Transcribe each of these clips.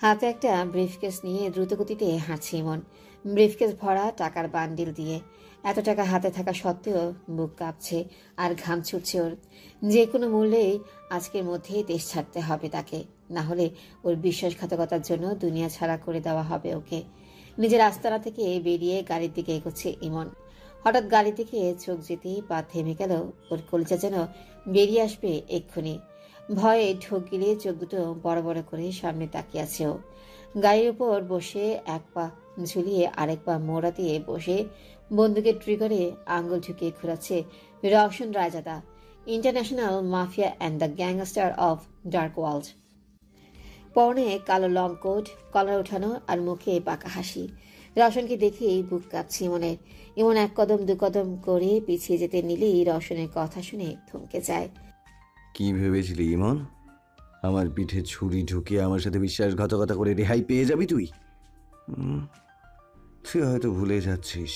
হাতে একটা ব্রিফকেস নিয়ে দ্রুতগতিতে হাঁটছে ইমন। ব্রিফকেস ভরা টাকার বান্ডিল দিয়ে। এত টাকা হাতে থাকা সত্ত্বেও বুক কাঁপছে আর ঘাম ছুটছে ওর। যে কোনো মূল্যেই আজকের মধ্যেই দেশ ছাড়তে হবে তাকে, না হলে ওর বিশ্বাসঘাতকতার জন্য দুনিয়া ছাড়া করে দেওয়া হবে ওকে। নিজের আস্তানা থেকে বেরিয়ে গাড়ির দিকে এগোচ্ছে ইমন। হঠাৎ গাড়ি থেকে চোখ যেতেই পা থেমে গেল ওর। কলিজা যেন বেরিয়ে আসবে এক্ষুনি। ভয়ে ঢোক গিলিয়ে চোখ দুটো বড় বড় করে সামনে তাকিয়ে আছে ও। গাড়ির উপর বসে এক পা ঝুলিয়ে আরেক পা মোড়া দিয়ে বসে বন্দুকের ট্রিগারে আঙ্গুল ঢুকিয়ে ঘুরাচ্ছে Roshan Raizada, international mafia and the gangster of dark world. পরনে কালো লং কোট, কলার ওঠানো আর মুখে পাকা হাসি। রওশনকে দেখেই বুক কাঁপছে ইমনের। ইমন এক কদম দু কদম করে পিছিয়ে যেতে নিলেই রওশনের কথা শুনে থমকে যায়। কি ভেবেছিলি ইমন? আমার পিঠে ছুরি ঢুকিয়ে আমার সাথে বিশ্বাসঘাতকতা করে রেহাই পেয়ে যাবি তুই? তুই হয়তো ভুলে যাচ্ছিস,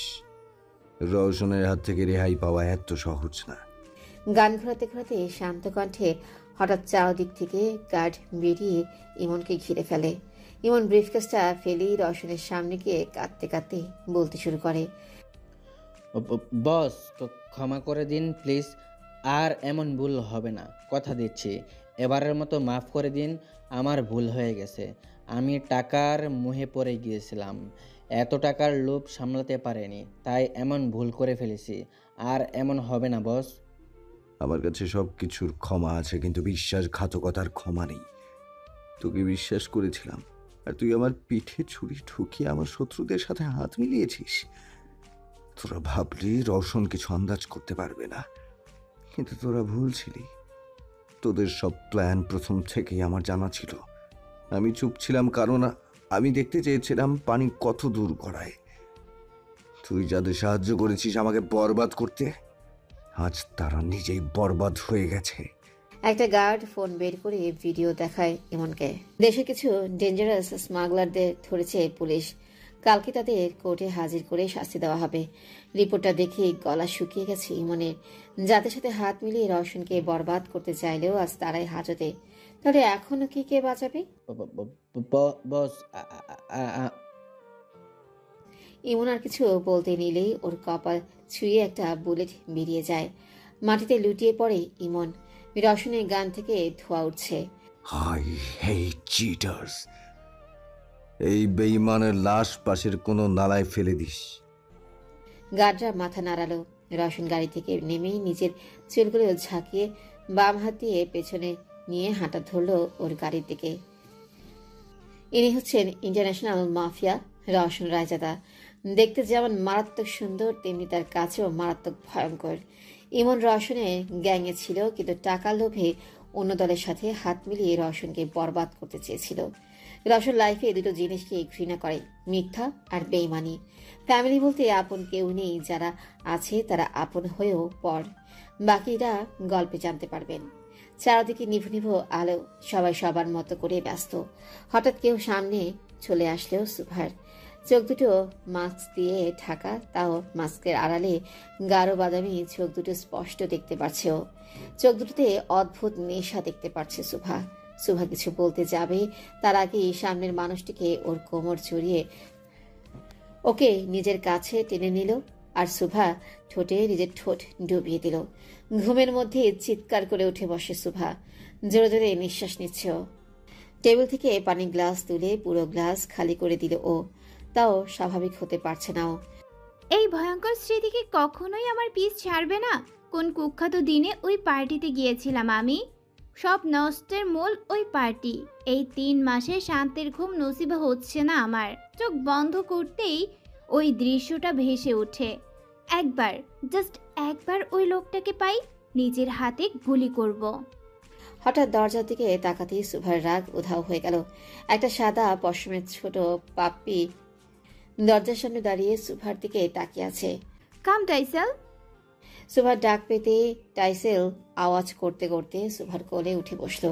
রওশনের হাত থেকে রেহাই পাওয়া এত সহজ না। গান ঘোরাতে ঘোরাতে শান্ত কণ্ঠে হঠাৎ চারদিক থেকে গার্ড বেরিয়ে ইমনকে ঘিরে ফেলে। ইমন ব্রিফকেসটা ফেলেই রওশনের সামনে গিয়ে কাঁদতে কাঁদতে বলতে শুরু করে, বস, ক্ষমা করে দিন প্লিজ। আর এমন ভুল হবে না, কথা দিচ্ছি। এবারের মতো মাফ করে দিন, আমার ভুল হয়ে গেছে। আমি টাকার মোহে পড়ে গিয়েছিলাম, এত টাকার লোভ সামলাতে পারিনি, তাই এমন ভুল করে ফেলেছি। আর এমন হবে না বস। আমার কাছে সব কিছুর ক্ষমা আছে, কিন্তু বিশ্বাসঘাতকতার ক্ষমা নেই। তোকে বিশ্বাস করেছিলাম, আর তুই আমার পিঠে ছুরি ঠুকিয়ে আমার শত্রুদের সাথে হাত মিলিয়েছিস। তোরা ভাবলি রওশন কিছু আন্দাজ করতে পারবে না, কিন্তু তোরা ভুল ছিলি। তোদের সব প্ল্যান প্রথম থেকেই আমার জানা ছিল। আমি চুপ ছিলাম কারণ আমি দেখতে চেয়েছিলাম পানি কত দূর গড়ায়। তুই যাদের সাহায্য করেছিস আমাকে বরবাদ করতে, আজ তারা নিজেই বরবাদ হয়ে গেছে। একটা গার্ড ফোন বের করে ভিডিও দেখায় ইমনকে। দেশে কিছু ডেঞ্জারাস স্মাগলারদের ধরেছে পুলিশ। কালকে তাদের কোর্টে হাজির করে শাস্তি দেওয়া হবে। রিপোর্টটা দেখে গলা শুকিয়ে গেছে ইমনের। যাদের সাথে হাত মিলিয়ে রওশনকে বরবাদ করতে চাইলেও আজ তারাই হাজতে। তাহলে এখনো কে বাঁচাবে? বস, ইমন আর কিছু বলতে নিলেই ওর কপাল ছুঁয়ে একটা বুলেট বেরিয়ে যায়। মাটিতে লুটিয়ে পড়ে ইমন। রওশনের গান থেকে ধোঁয়া উঠছে। I hate cheaters. এই বেঈমানের লাশ পাশের কোনো নালায় ফেলে দিস। গার্ডরা মাথা নাড়ালো। রওশন গাড়ি থেকে নেমেই নিজের চুলগুলো ঝাঁকিয়ে বাম হাত দিয়ে পেছনে নিয়ে হাঁটা ধরল ওর গাড়ির দিকে। ইনি হচ্ছেন ইন্টারন্যাশনাল মাফিয়া রওশন রায়জাদা। দেখতে যেমন মারাত্মক সুন্দর, তেমনি তার কাছেও মারাত্মক ভয়ঙ্কর। ইমন রওশনের গ্যাংয়ে ছিল, কিন্তু টাকার লোভে অন্য দলের সাথে হাত মিলিয়ে রওশনকে বরবাদ করতে চেয়েছিল। রওশন লাইফে দুটো জিনিসকে ঘৃণা করে, মিথ্যা আর বেইমানি। ফ্যামিলি বলতে আপন কেউ নেই, যারা আছে তারা আপন হয়েও পর। বাকিরা গল্পে জানতে পারবেন। চারদিকে নিভু নিভু আলো, সবাই সবার মতো করে ব্যস্ত। হঠাৎ কেউ সামনে চলে আসলেও সুভার চোখ দুটো মাস্ক দিয়ে ঢাকা, তাও মাস্কের আড়ালে গাঢ় বাদামি চোখ দুটো স্পষ্ট দেখতে পাচ্ছে ও। চোখ দুটোতে অদ্ভুত নেশা দেখতে পাচ্ছে সুভা কিছু বলতে যাবে, তার আগেই সামনের মানুষটিকে ওর কোমর জড়িয়ে ওকে নিজের কাছে টেনে নিল, আর সুভা ঠোঁটে নিজের ঠোঁট ডুবিয়ে দিল। ঘুমের মধ্যে চিৎকার করে উঠে বসে সুভা। জোরে জোরে নিঃশ্বাস নিচ্ছে ও। টেবিল থেকে পানির গ্লাস তুলে পুরো গ্লাস খালি করে দিল ও। তাও স্বাভাবিক হতে পারছে না ও। এই ভয়ঙ্কর স্মৃতিকে কখনোই আমার পিছ ছাড়বে না। কোন কুখ্যাত দিনে ওই পার্টিতে গিয়েছিলাম আমি। সব নষ্টের মূল ওই পার্টি। এই 3 মাসে শান্তির ঘুম নসিব হচ্ছে না আমার। চোখ বন্ধ করতেই ওই দৃশ্যটা ভেসে ওঠে। জাস্ট একবার ওই লোকটাকে পাই, নিজের হাতে গুলি করব। হঠাৎ দরজার দিকে তাকাতেই সুভার রাগ উধাও হয়ে গেল। একটা সাদা পশমের ছোট পাপ্পি দরজার সামনে দাঁড়িয়ে সুভার দিকে তাকিয়ে আছে। কাম টাইসেল। সুভার ডাক পেতে টাইসেল আওয়াজ করতে করতে সুভার কোলে উঠে বসলো।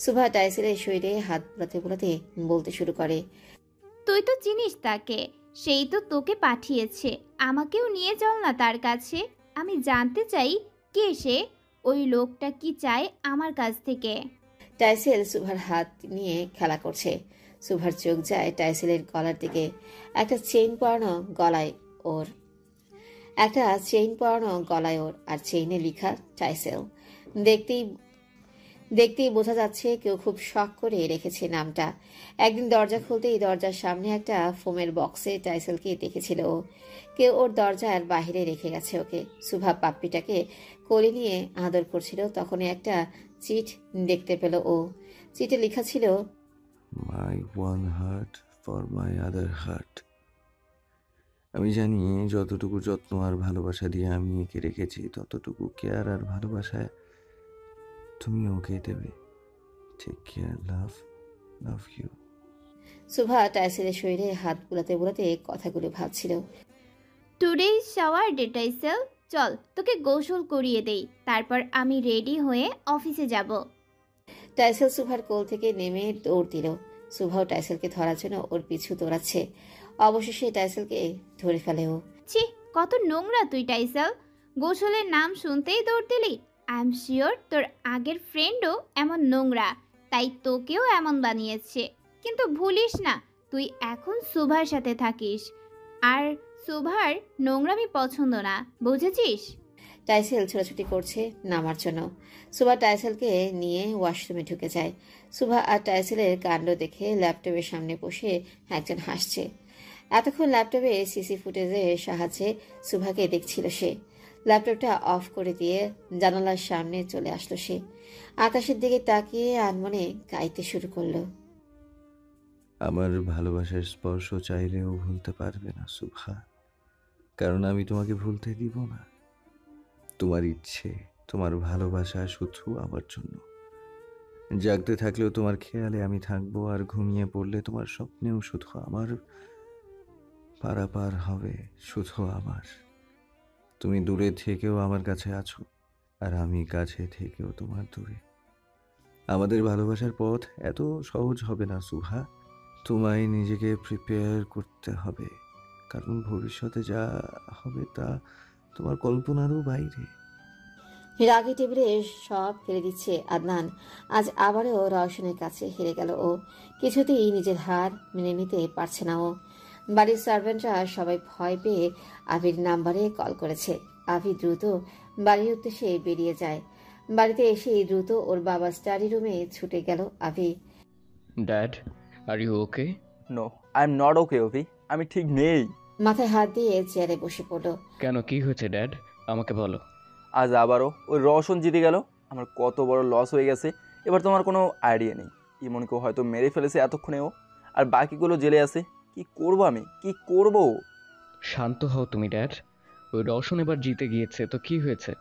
সুভা টাইসেলের শরীরে হাত বোলাতে বোলাতে বলতে শুরু করে, তুই তো চিনিস তাকে, সেই তো তোকে পাঠিয়েছে। আমাকেও নিয়ে চল না তার কাছে। আমি জানতে চাই কে সে, ওই লোকটা কি চায় আমার কাছ থেকে। টাইসেল সুভার হাত নিয়ে খেলা করছে। সুভার চোখ যায় টাইসেলের গলার দিকে। একটা চেইন পরানো গলায় ওর আর চেইনে লেখা টাইসেল। দেখতেই দেখতেই বোঝা যাচ্ছে কেউ খুব শখ করে রেখেছে নামটা। একদিন দরজা খুলতেই দরজার সামনে একটা ফোমের বক্সে টাইসেলকে দেখেছিল ও। কেউ ওর দরজার বাইরে রেখে গেছে ওকে। সুভা পাপ্পিটাকে কোলে নিয়ে আদর করছিল, তখনই একটা চিট দেখতে পেল ও। চিটে লেখা ছিল, মাই one heart for my other heart. আমি জানি যতটুকু যত্ন আর ভালোবাসা দিয়ে আমি একে রেখেছি, ততটুকু কেয়ার আর ভালোবাসায় তুমি ওকে দেবে। Take care, love, love you. Subha টাইসেলের শরীরে হাত বুলাতে বুলাতে কথাগুলো ভাবছিল। টুডে শাওয়ার ডে টাইসেল, চল তোকে গোসল করিয়ে দেই, তারপর আমি রেডি হয়ে অফিসে যাব। টাইসেল সুভার কোল থেকে নেমে দৌড় দিল। সুভাও টাইসেলকে ধরার জন্য ওর পিছু দৌড়াচ্ছে। অবশেষে টাইসেলকে ধরে ফেলে ও। ছি, কত নোংরা তুই টাইসেল, গোসলের নাম শুনতেই দৌড় দিলি। আই এম শিওর তোর আগের ফ্রেন্ডও এমন নোংরা, তাই তোকেও এমন বানিয়েছে। কিন্তু ভুলিস না তুই এখন সুভার সাথে থাকিস, আর সুভার নোংরামি পছন্দ না, বুঝেছিস? টাইসেল ছোটাছুটি করছে নামার জন্য। সুভা টাইসেলকে নিয়ে ওয়াশরুমে ঢুকে যায়। সুভা আর টাইসেলের কাণ্ড দেখে ল্যাপটপের সামনে বসে একজন হাসছে। এতক্ষণ ল্যাপটপে সিসি ফুটেজের সাহায্যে সুভাকে দেখছিল সে। ল্যাপটপটা অফ করে দিয়ে জানালার সামনে চলে আসলো সে। আকাশের দিকে তাকিয়ে আনমনে গাইতে শুরু করলো। আমার ভালোবাসার স্পর্শ চাইলেও ভুলতে পারবে না সুভা, কারণ আমি তোমাকে ভুলতে দিব না। তোমার ইচ্ছে, তোমার ভালোবাসা শুধু আমার জন্য। জাগতে থাকলেও তোমার খেয়ালে আমি থাকবো, আর ঘুমিয়ে পড়লে তোমার স্বপ্নেও শুধু আমার পারাপার হবে, শুধু আমার। তুমি দূরে থেকেও আমার কাছে আছো, আর আমি কাছে থেকেও তোমার দূরে। আমাদের ভালোবাসার পথ এত সহজ হবে না সুভা। তোমায় নিজেকে প্রিপেয়ার করতে হবে, কারণ ভবিষ্যতে যা হবে তা তোমার কল্পনারও বাইরে। রাগে টেবিলে সব ফেলে দিচ্ছে আদনান। আজ আবারও রওশনের কাছে হেরে গেল ও। কিছুতেই নিজের হার মেনে নিতে পারছে না ও। বাড়ির সার্ভেন্টরা সবাই ভয় পেয়ে আবির নাম্বারে কল করেছে। আবি দ্রুত বাড়ির উদ্দেশ্যে বেরিয়ে যায়। বাড়িতে এসেই দ্রুত ওর বাবার স্টাডি রুমে ছুটে গেল Abhi. Dad, are you okay? No, I am not okay Abhi, আমি ঠিক নেই। মাথায় হাত দিয়ে চেয়ারে বসে পড়ল। কেন, কি হয়েছে ড্যাড? আমাকে বলো। আজ আবারও ওই রওশন জিতে গেল। আমার কত বড় লস হয়ে গেছে, এবার তোমার কোনো আইডিয়া নেই। ইমনকে হয়তো মেরে ফেলেছে এতক্ষণেও, আর বাকিগুলো জেলে আছে। কি করব আমি, কি করব? শান্ত হও তুমি ড্যাড। ওই রওশন এবার জিতে গিয়েছে তো কি হয়েছে?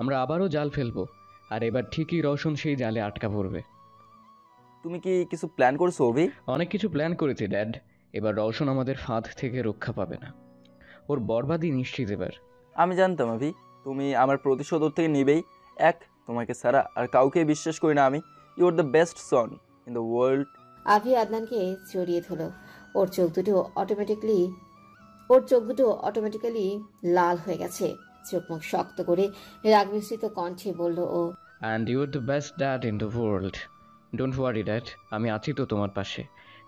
আমরা আবারও জাল ফেলবো, আর এবার ঠিকই রওশন সেই জালে আটকা পড়বে। তুমি কি কিছু প্ল্যান করছো অভি? অনেক কিছু প্ল্যান করেছি ড্যাড। এবার রওশন আমাদের ফাঁদ থেকে রক্ষা পাবে না, ওর বরবাদই নিশ্চিত এবার। আমি জানতাম অভি, তুমি আমার প্রতিশোধ ওর থেকে নিবেই। তোমাকে ছাড়া আর কাউকে বিশ্বাস করি না আমি। You are the best son in the world. Abhi আদনানকে জড়িয়ে ধরল। ওর চোখ দুটো অটোমেটিক্যালি লাল হয়ে গেছে। চোখ মুখ শক্ত করে রাগ মিশ্রিত কণ্ঠে বলল ও। And you are the best dad in the world. Don't worry dad, আমি আছি তো তোমার পাশে।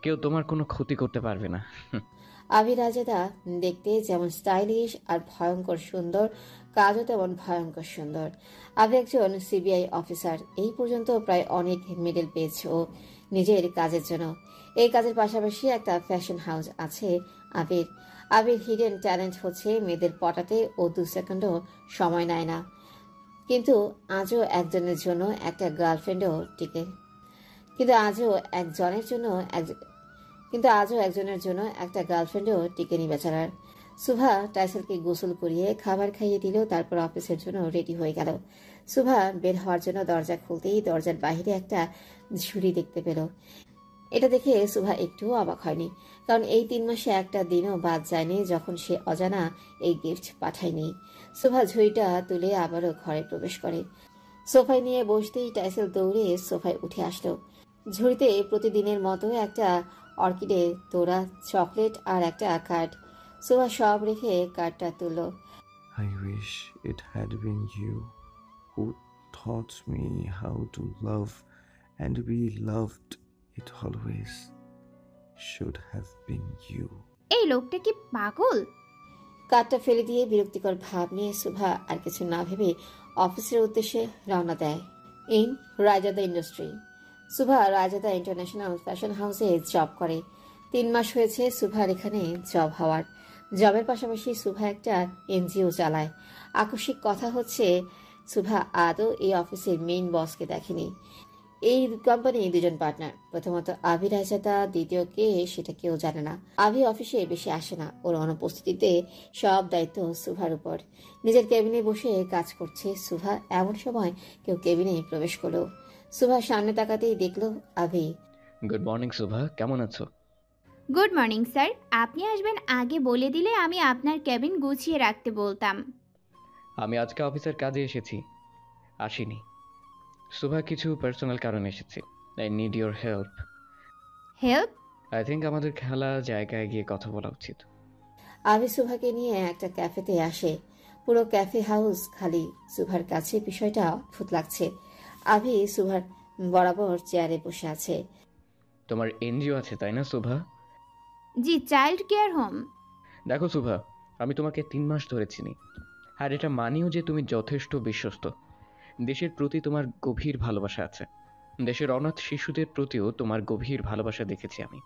কেউ তোমার কোনো ক্ষতি করতে পারবে না। আভি রাজেদা দেখতে যেমন স্টাইলিশ আর ভয়ঙ্কর সুন্দর, কাজও তেমন ভয়ঙ্কর সুন্দর। আভি একজন সিবিআই অফিসার। এই পর্যন্ত প্রায় অনেক মেডেল পেয়েছে ও নিজের কাজের জন্য। এই কাজের পাশাপাশি একটা ফ্যাশন হাউস আছে আবির। আবির হিডেন ট্যালেন্ট হচ্ছে মেয়েদের পটাতে ও 2 সেকেন্ডও সময় নেয় না। কিন্তু আজও একজনের জন্য একটা গার্লফ্রেন্ডও টিকে কিন্তু আজও একজনের জন্য একটা গার্লফ্রেন্ডও টিকেনি বেচারার। সুভা টাইসেলকে গোসল করিয়ে খাবার খাইয়ে দিল, তারপর অফিসের জন্য রেডি হয়ে গেল। সুভা বের হওয়ার জন্য দরজা খুলতেই দরজার বাইরে একটা ঝুড়ি দেখতে পেল। এটা দেখে সুভা একটুও অবাক হয়নি, কারণ এই 3 মাসে একটা দিনও বাদ যায়নি যখন সে অজানা এই গিফট পাঠায়নি। সুভা ঝুড়িটা তুলে আবারও ঘরে প্রবেশ করে। সোফায় নিয়ে বসতেই টাইসেল দৌড়ে সোফায় উঠে আসলো। ঝুড়িতে প্রতিদিনের মতো একটা অর্কিডে তোড়া চকলেট আর একটা কার্ড। সুভা সব রেখে কার্ডটা তুলল। I wish it had been you who taught me how to love and be loved it always. should have been you. এই লোকটা কি পাগল? কাঠটা ফেলে দিয়ে বিরক্তিকর ভাব নিয়ে সুভা আর কিছু না ভেবে অফিসের উদ্দেশ্যে রওনা দেয়। In Raizada industry. Subha Raizada international fashion হাউসে জব করে। 3 মাস হয়েছে সুভার এখানে জব হওয়ার। জবের পাশাপাশি সুভা একটা এনজিও চালায়। আকস্মিক কথা হচ্ছে, সুভা আদৌ এই অফিসের মেইন বসকে দেখেনি। এই কোম্পানি 2জন পার্টনার, প্রথমত আভি রাজাদা, দ্বিতীয় কে সেটা কেউ জানে না। আভি অফিসে বেশি আসে না, ওর অনুপস্থিতিতে সব দায়িত্ব সুভার উপর। নিজের কেবিনে বসে কাজ করছে সুভা, এমন সময় কেউ কেবিনে প্রবেশ করলো। সুভা সামনে তাকাতেই দেখলো আভি। গুড মর্নিং সুভা, কেমন আছো? Good morning sir. আপনি আসবেন আগে বলে দিলে আমি আপনার কেবিন গুছিয়ে রাখতে বলতাম। আমি আজকে অফিসের কাজে এসেছি, আসিনি। সুভা, কিছু পার্সোনাল কারণে এসেছি। I need your help. Help? I think আমাদের খেলা জায়গায় গিয়ে কথা বলা উচিত। আভি সুভাকে নিয়ে একটা ক্যাফেতে আসে। পুরো ক্যাফে হাউস খালি। সুভার কাছে বিষয়টা অদ্ভুত লাগছে। আভি সুভার বরাবর চেয়ারে বসে আছে। তোমার এনজিও আছে তাই না সুভা? জি, চাইল্ড কেয়ার হোম। দেখো সুভা, আমি তোমাকে 3 মাস ধরে চিনি, আর এটা মানিও যে তুমি যথেষ্ট বিশ্বস্ত। দেশের প্রতি তোমার গভীর ভালোবাসা আছে। দেশের অনাথ শিশুদের প্রতিও তোমার গভীর ভালোবাসা দেখেছি আমি।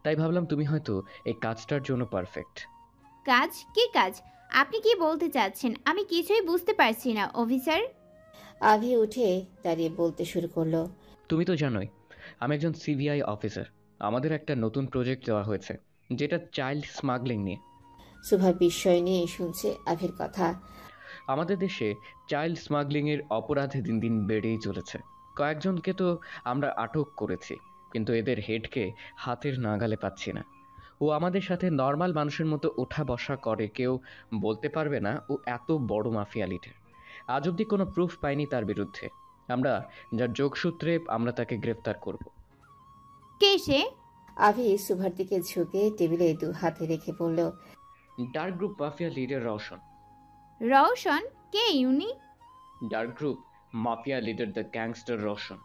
তাই ভাবলাম তুমি হয়তো এই কাজটার জন্য পারফেক্ট। কাজ? কি কাজ? আপনি কি বলতে চাচ্ছেন? আমি কিছুই বুঝতে পারছি না অফিসার। আভি উঠে দাঁড়িয়ে বলতে শুরু করলো। তুমি তো জানোই আমি একজন সিবিআই অফিসার। আমাদের একটা নতুন প্রজেক্ট দেওয়া হয়েছে, যেটা চাইল্ড স্মাগলিং নিয়ে। সুভা বিস্ময় নিয়ে শুনছে আভির কথা। আমাদের দেশে চাইল্ড স্মাগলিংয়ের অপরাধ দিন দিন বেড়েই চলেছে। কয়েকজনকে তো আমরা আটক করেছি, কিন্তু এদের হেডকে হাতের নাগালে পাচ্ছি না। ও আমাদের সাথে নর্মাল মানুষের মতো ওঠা বসা করে, কেউ বলতে পারবে না ও এত বড় মাফিয়া লিডার। আজ অবধি কোনো প্রুফ পাইনি তার বিরুদ্ধে। আমরা যার যোগসূত্রে আমরা তাকে গ্রেফতার করব। কে সে? আভি সুভার দিকে ঝুঁকে টেবিলে 2 হাতে রেখে বলল। Dark group mafia leader Roshan. Roshan? কে উনি? Dark group mafia leader the gangster Roshan.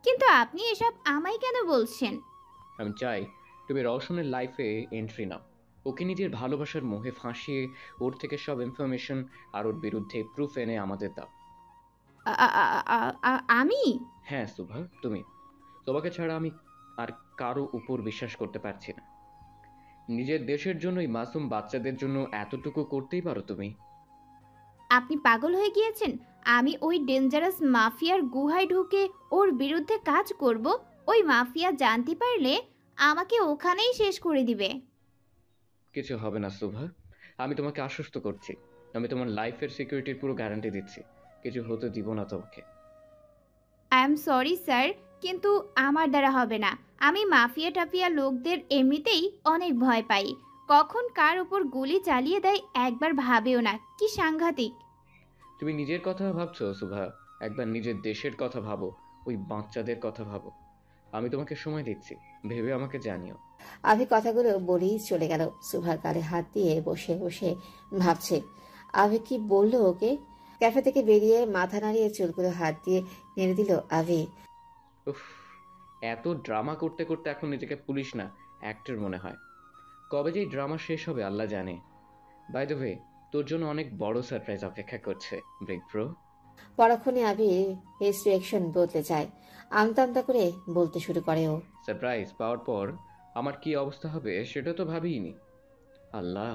কিন্তু আপনি এসব আমায় কেন বলছেন? আমি চাই তুমি রওশনের লাইফে এন্ট্রি নাও। ওকে নিজের ভালোবাসার মোহে ফাঁসিয়ে ওর থেকে সব ইনফরমেশন আর ওর বিরুদ্ধে প্রুফ এনে আমাদের দাও। আমি? হ্যাঁ সুভা, তুমি। তোমাকে ছাড়া আমি আর কারো উপর বিশ্বাস করতে পারছি না। নিজের দেশের জন্য, এই মাসুম বাচ্চাদের জন্য এতটুকু করতেই পারো তুমি? আপনি পাগল হয়ে গিয়েছেন? আমি ওই ডেঞ্জারাস মাফিয়ার গুহায় ঢুকে ওর বিরুদ্ধে কাজ করব? ওই মাফিয়া জানতে পারলে আমাকে ওখানেই শেষ করে দিবে। কিছু হবে না সুভা, আমি তোমাকে আশ্বস্ত করছি। আমি তোমার লাইফের সিকিউরিটির পুরো গ্যারান্টি দিচ্ছি। কিছু হতে দিব না তোমাকে। আই এম সরি স্যার, কিন্তু আমার দ্বারা হবে না। আমি মাফিয়া টাফিয়া লোকদের এমনিতেই অনেক ভয় পাই। কখন কার উপর গুলি চালিয়ে দেয় একবার ভাবেও না। কি সাংঘাতিক! তুমি নিজের কথা ভাবছো সুভা, একবার নিজের দেশের কথা ভাবো, ওই বাচ্চাদের কথা ভাবো। আমি তোমাকে সময় দিচ্ছি, ভেবে আমাকে জানিও। আভি কথাগুলো বলেই চলে গেল। সুভার গালে হাত দিয়ে বসে বসে ভাবছে আভি কি বললো ওকে। ক্যাফে থেকে বেরিয়ে মাথা নাড়িয়ে চুলগুলো হাত দিয়ে নেড়ে দিল আভি। উফ, এত ড্রামা করতে করতে এখন নিজেকে পুলিশ না অ্যাক্টর মনে হয়। কবে যে ড্রামা শেষ হবে আল্লাহ জানে। বাই দ্য ওয়ে, তোর জন্য অনেক বড় সারপ্রাইজ অপেক্ষা করছে ব্রেক ব্রো। পরক্ষণে আভির ফেস রিঅ্যাকশন বদলে যায়। আমতা আমতা করে বলতে শুরু করে ও। সারপ্রাইজ পাওয়ার পর আমার কি অবস্থা হবে সেটা তো ভাবিনি। আল্লাহ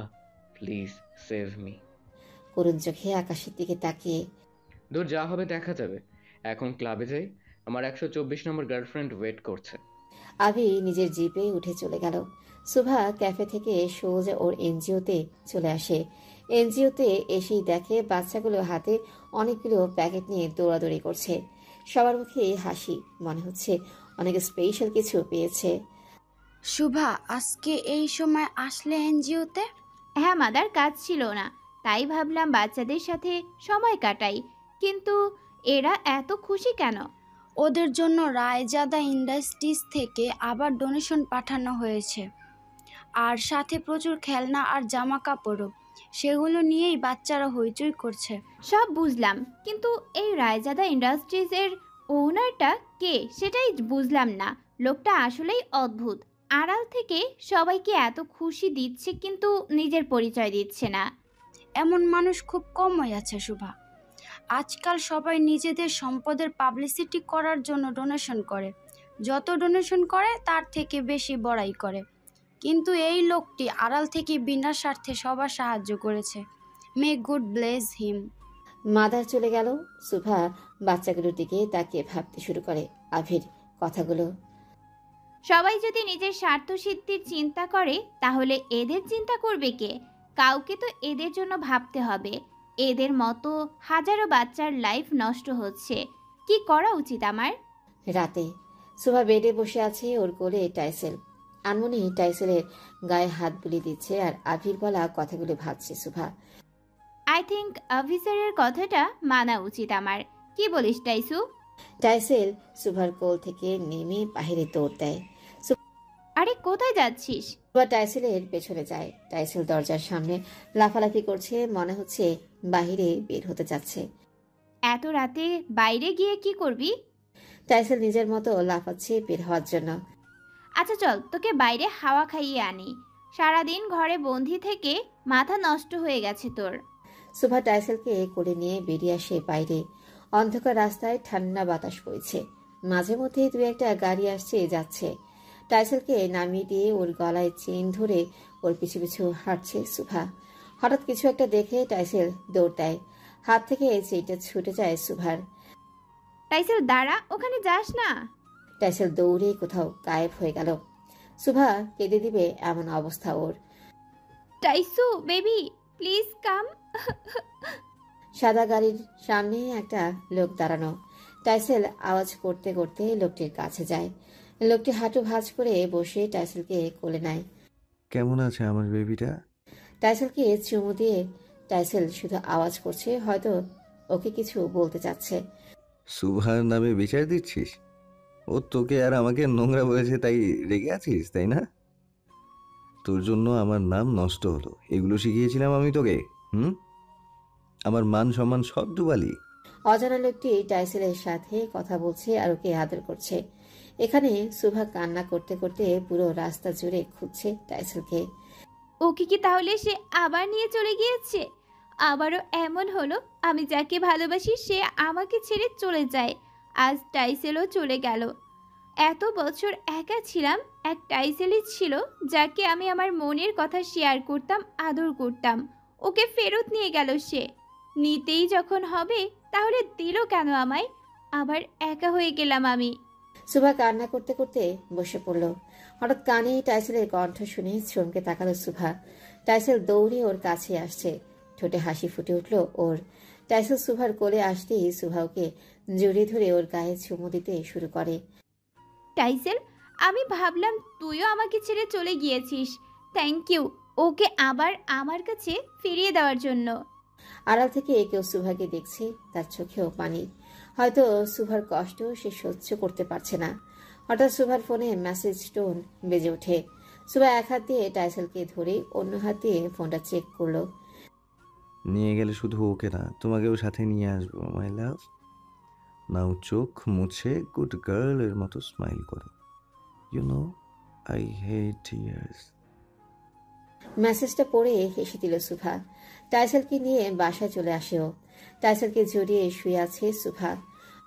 প্লিজ সেভ মি। করুণ চোখে আকাশের দিকে তাকিয়ে। দূর যা হবে দেখা যাবে। এখন ক্লাবে যাই, আমার 124 নম্বর গার্লফ্রেন্ড ওয়েট করছে। আভি নিজের জিপে উঠে চলে গেল। সুভা ক্যাফে থেকে সোজা ওর এনজিওতে চলে আসে। এনজিওতে এসেই দেখে বাচ্চাগুলো হাতে অনেকগুলো প্যাকেট নিয়ে দৌড়াদৌড়ি করছে। সবার মুখে হাসি, মনে হচ্ছে অনেক স্পেশাল কিছু পেয়েছে। শুভা, আজকে এই সময় আসলে এনজিওতে? হ্যাঁ মাদার, কাজ ছিল না, তাই ভাবলাম বাচ্চাদের সাথে সময় কাটাই। কিন্তু এরা এত খুশি কেন? ওদের জন্য রায়জাদা ইন্ডাস্ট্রিজ থেকে আবার ডোনেশন পাঠানো হয়েছে, আর সাথে প্রচুর খেলনা আর জামা কাপড়ও। সেগুলো নিয়েই বাচ্চারা হইচই করছে। সব বুঝলাম, কিন্তু এই রায়জাদা ইন্ডাস্ট্রিজের ওনারটা কে সেটাই বুঝলাম না। লোকটা আসলেই অদ্ভুত। আড়াল থেকে সবাইকে এত খুশি দিচ্ছে কিন্তু নিজের পরিচয় দিচ্ছে না। এমন মানুষ খুব কমই আছে শুভা। আজকাল সবাই নিজেদের সম্পদের পাবলিসিটি করার জন্য ডোনেশন করে, যত ডোনেশন করে তার থেকে বেশি বড়াই করে। কিন্তু এই লোকটি আড়াল থেকে বিনা স্বার্থে সবার সাহায্য করেছে। মে গুড ব্লেস হিম। মাদার চলে গেল। সুভা বাচ্চাগুলোর দিকে তাকিয়ে ভাবতে শুরু করে আভির কথাগুলো। সবাই যদি নিজের স্বার্থ সিদ্ধির চিন্তা করে তাহলে এদের চিন্তা করবে কে? কাউকে তো এদের জন্য ভাবতে হবে। এদের মতো হাজারো বাচ্চার লাইফ নষ্ট হচ্ছে। কি করা উচিত আমার? রাতে সুভা বেডে বসে আছে, ওর কোলে টাইসেল। আনমনি টাইসেলের গায়ে হাত বুলিয়ে দিচ্ছে আর আভির বলা কথাগুলো ভাবছে সুভা। আই থিঙ্ক অফিসারের কথাটা মানা উচিত আমার। কি বলিস টাইসু? টাইসেল সুভার কোল থেকে নেমে বাহিরে দৌড় দেয়। আরে কোথায় যাচ্ছিস? সুভা টাইসেলের পেছনে যায়। টাইসেল দরজার সামনে লাফালাফি করছে, মনে হচ্ছে বাহিরে বের হতে যাচ্ছে। এত রাতে বাইরে গিয়ে কি করবি? টাইসেল নিজের মতো লাফাচ্ছে বের হওয়ার জন্য। আচ্ছা চল, তোকে বাইরে হাওয়া খাইয়ে আনি। সারাদিন ঘরে বন্দি থেকে মাথা নষ্ট হয়ে গেছে তোর। সুভা টাইসেলকে কোলে নিয়ে বেরিয়ে আসে বাইরে। অন্ধকার রাস্তায় ঠান্ডা বাতাস বইছে, মাঝে মধ্যে দু একটা গাড়ি আসছে যাচ্ছে। টাইসেলকে নামিয়ে দিয়ে ওর গলায় চেন ধরে ওর পিছু পিছু হাঁটছে সুভা। হঠাৎ কিছু একটা দেখে টাইসেল দৌড় দেয়, হাত থেকে চেনটা ছুটে যায় সুভার। টাইসেল দাঁড়া, ওখানে যাস না। টাইসেল দৌড়ে কোথাও গায়েব হয়ে গেল। সুভা কেঁদে দিবে এমন অবস্থা ওর। টাইসু বেবি প্লিজ কাম। সাদা গাড়ির সামনে একটা লোক দাঁড়ানো। টাইসেল আওয়াজ করতে করতে লোকটির কাছে যায়। লোকটি হাঁটু ভাঁজ করে বসে টাইসেলকে কোলে নেয়। কেমন আছে আমার বেবিটা? টাইসেলকে চুমু দিয়ে টাইসেল শুধু আওয়াজ করছে, হয়তো ওকে কিছু বলতে চাচ্ছে। সুভার নামে বিচার দিচ্ছিস? ও তোকে আর আমাকে নোংরা বলেছে তাই রেগে আছিস, তাই না? তোর জন্য আমার নাম নষ্ট হলো, এগুলো শিখিয়েছিলাম আমি তোকে। আমার মান সম্মান সব ডুবালি। অজানা লোকটি টাইসেলের সাথে কথা বলছে আর ওকে আদর করছে। এখানে সুভা কান্না করতে করতে পুরো রাস্তা জুড়ে খুঁজছে টাইসেলকে। ওকে কি তাহলে সে আবার নিয়ে চলে গিয়েছে? আবারও এমন হলো, আমি যাকে ভালোবাসি সে আমাকে ছেড়ে চলে যায়। আজ টাইসেলও চলে গেল। এত বছর একা ছিলাম, এক টাইসেলই ছিল যাকে আমি আমার মনের কথা শেয়ার করতাম, আদর করতাম। ওকে ফেরত নিয়ে গেল সে। নিতেই যখন হবে তাহলে দিল কেন আমায়? আবার একা হয়ে গেলাম আমি। সুভা কান্না করতে করতে বসে পড়ল। হঠাৎ কানে টাইসেলের কণ্ঠ শুনে চমকে তাকালো সুভা। টাইসেল দৌড়ে ওর কাছে আসছে, ঠোঁটে হাসি ফুটে উঠল ওর। টাইসেল সুভার কোলে আসতেই সুভা ওকে জড়িয়ে ধরে ওর গায়ে চুমু দিতে শুরু করে। টাইসেল, আমি ভাবলাম তুইও আমাকে ছেড়ে চলে গিয়েছিস। থ্যাংক ইউ ওকে আবার আমার কাছে ফিরিয়ে দেওয়ার জন্য। আড়াল থেকে কেউ সুভাকে দেখছে, তার চোখেও পানি। হয়তো সুভার কষ্ট সে সহ্য করতে পারছে না। হঠাৎ সুভার ফোনে মেসেজ টোন বেজে ওঠে। সুভা এক হাত দিয়ে টাইসেলকে ধরে অন্য হাত দিয়ে ফোনটা চেক করলো। নিয়ে গেলে শুধু ওকে না, তোমাকেও সাথে নিয়ে আসবো মাই লাভ। নাও চোখ মুছে গুড গার্ল এর মতো স্মাইল করো। You know I hate tears. মেসেজটা পড়ে হেসে দিল সুভা। টাইসেলকে নিয়ে বাসায় চলে আসে ও। টাইসেলকে জড়িয়ে শুয়ে আছে সুভা।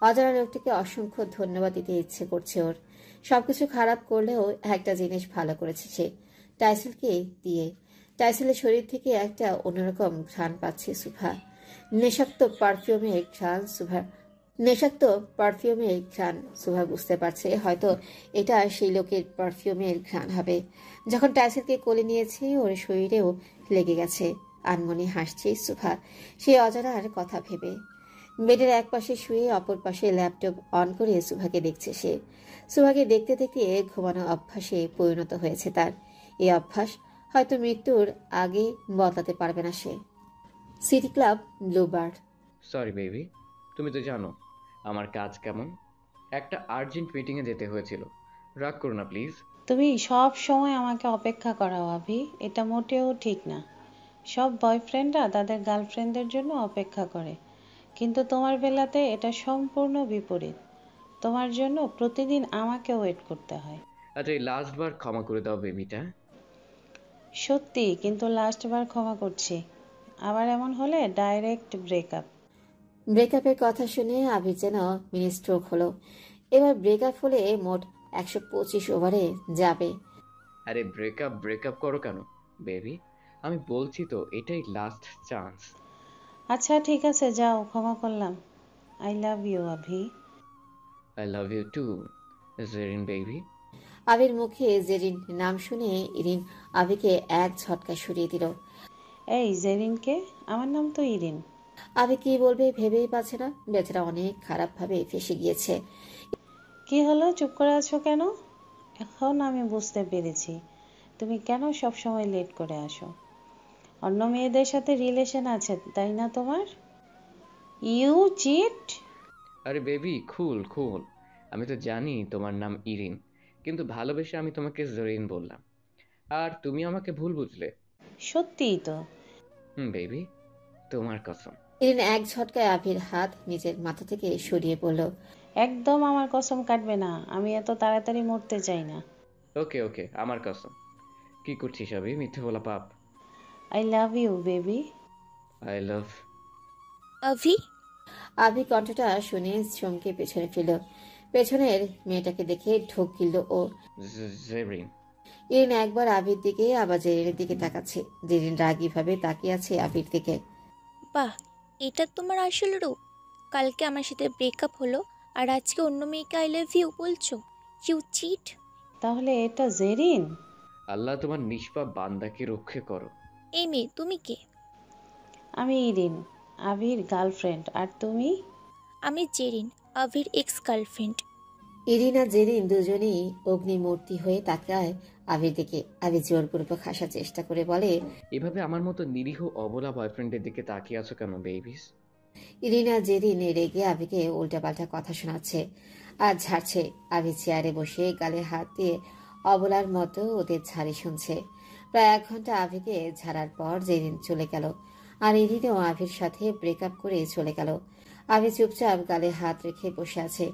অজানা লোকটিকে অসংখ্য ধন্যবাদ দিতে ইচ্ছে করছে ওর। সবকিছু খারাপ করলেও একটা জিনিস ভালো করেছে সে, টাইসেলকে দিয়ে। টাইসেলের শরীর থেকে একটা অন্যরকম ঘ্রাণ পাচ্ছে সুভা। নেশাক্ত পারফিউমের ঘ্রাণ সুভা বুঝতে পারছে হয়তো এটা সেই লোকের পারফিউমের ঘ্রাণ হবে। যখন টাইসেলকে কোলে নিয়েছে ওর শরীরেও লেগে গেছে। আনমনে হাসছে সুভা সেই অজানার কথা ভেবে। বেডের এক পাশে শুয়ে অপর পাশে ল্যাপটপ অন করে সুভাকে দেখছে সে। সুভাকে দেখতে দেখতে ঘুমানো অভ্যাসে পরিণত হয়েছে তার। এই অভ্যাস হয়তো মৃত্যুর আগে বদলাতে পারবে না সে। City Club, Bluebird. Sorry baby, তুমি তো জানো আমার কাজ কেমন। একটা আর্জেন্ট মিটিংয়ে যেতে হয়েছিল, রাগ করো না প্লিজ। তুমি সব সময় আমাকে অপেক্ষা করাও আভি, এটা মোটেও ঠিক না। সব বয়ফ্রেন্ডরা তাদের গার্লফ্রেন্ডদের জন্য অপেক্ষা করে, কিন্তু তোমার বেলাতে এটা সম্পূর্ণ বিপরীত। তোমার জন্য প্রতিদিন আমাকে ওয়েট করতে হয়। আচ্ছা, এই লাস্ট বার ক্ষমা করে দাও বেবিটা। সত্যি, কিন্তু লাস্ট বার ক্ষমা করছি। আবার এমন হলে ডাইরেক্ট ব্রেকআপ। ব্রেকআপের কথা শুনে আবির যেন মিনি স্ট্রোক হলো। এবার ব্রেকআপ হলে মোট 125 ওভারে যাবে। আরে ব্রেকআপ ব্রেকআপ করো কেন বেবি? আমি বলছি তো এটাই লাস্ট চান্স। আচ্ছা ঠিক আছে, যাও, ক্ষমা করলাম। I love you Abhi. I love you too Zerin baby. আবির মুখে জেরিন নাম শুনে ইরিন আবিকে এক ঝটকা সরিয়ে দিল। এই জেরিনকে? আমার নাম তো ইরিন। আবি কি বলবে ভেবেই পাচ্ছে না। বেচারা অনেক খারাপভাবে ফেঁসে গিয়েছে। কি হলো, চুপ করে আছো কেন? এখন আমি বুঝতে পেরেছি তুমি কেন সব সময় লেট করে আসো। অন্য মেয়েদের সাথে রিলেশন আছে তাই না তোমার? You cheat. আরে বেবি খুল খুল। আমি তো জানি তোমার নাম ইরিন, কিন্তু ভালোবেসে আমি তোমাকে জেরিন বললাম, আর তুমি আমাকে ভুল বুঝলে। সত্যিই তো। বেবি, তোমার কসম। ইরিন এক ঝটকায় আবির হাত নিজের মাথা থেকে সরিয়ে পড়ল। একদম আমার কসম কাটবে না, আমি এত তাড়াতাড়ি মরতে চাই না। ওকে ওকে, আমার কসম। কি করছিস আবি? মিথ্যে বলা পাপ। I love you baby. I love Abhi, Abhi কণ্ঠটা শুনে চমকে পেছনে ফিরল। পেছনের মেয়েটাকে দেখে ঢোক গিলল ও। জেরিন। ইরিন একবার আবির দিকে আবার জেরিনের দিকে তাকাচ্ছে। জেরিন রাগী ভাবে তাকিয়ে আছে আবির দিকে। বাহ, এটা তোমার আসল রূপ। কালকে আমার সাথে ব্রেকআপ হলো আর আজকে অন্য মেয়েকে আই লাভ ইউ বলছো। You cheat. তাহলে এটা জেরিন? আল্লাহ তোমার নিষ্পাপ বান্দাকে রক্ষে করো। এই মেয়ে, তুমি কে? আমি ইরিন, আবির গার্লফ্রেন্ড। আর তুমি? আমি জেরিন, আভির এক্স গার্লফ্রেন্ড। ইরিন আর জেরিন দুজনেই অগ্নিমূর্তি হয়ে তাকায় আবির দিকে। আবির জোরপূর্বক হাসার চেষ্টা করে বলে, এভাবে আমার মতো নিরীহ অবলা বয়ফ্রেন্ডের দিকে তাকিয়ে আছো কেন বেবিস? ইরিন আর জেরিন রেগে আবিকে উল্টাপাল্টা কথা শোনাচ্ছে আর ঝাড়ছে। আবি চেয়ারে বসে গালে হাত দিয়ে অবলার মতো ওদের ঝাড়ি শুনছে। প্রায় 1 ঘন্টা আবিকে ঝাড়ার পর জেরিন চলে গেল, আর ইরিনও আবির সাথে ব্রেকআপ করে চলে গেল। আবি চুপচাপ গালে হাত রেখে বসে আছে।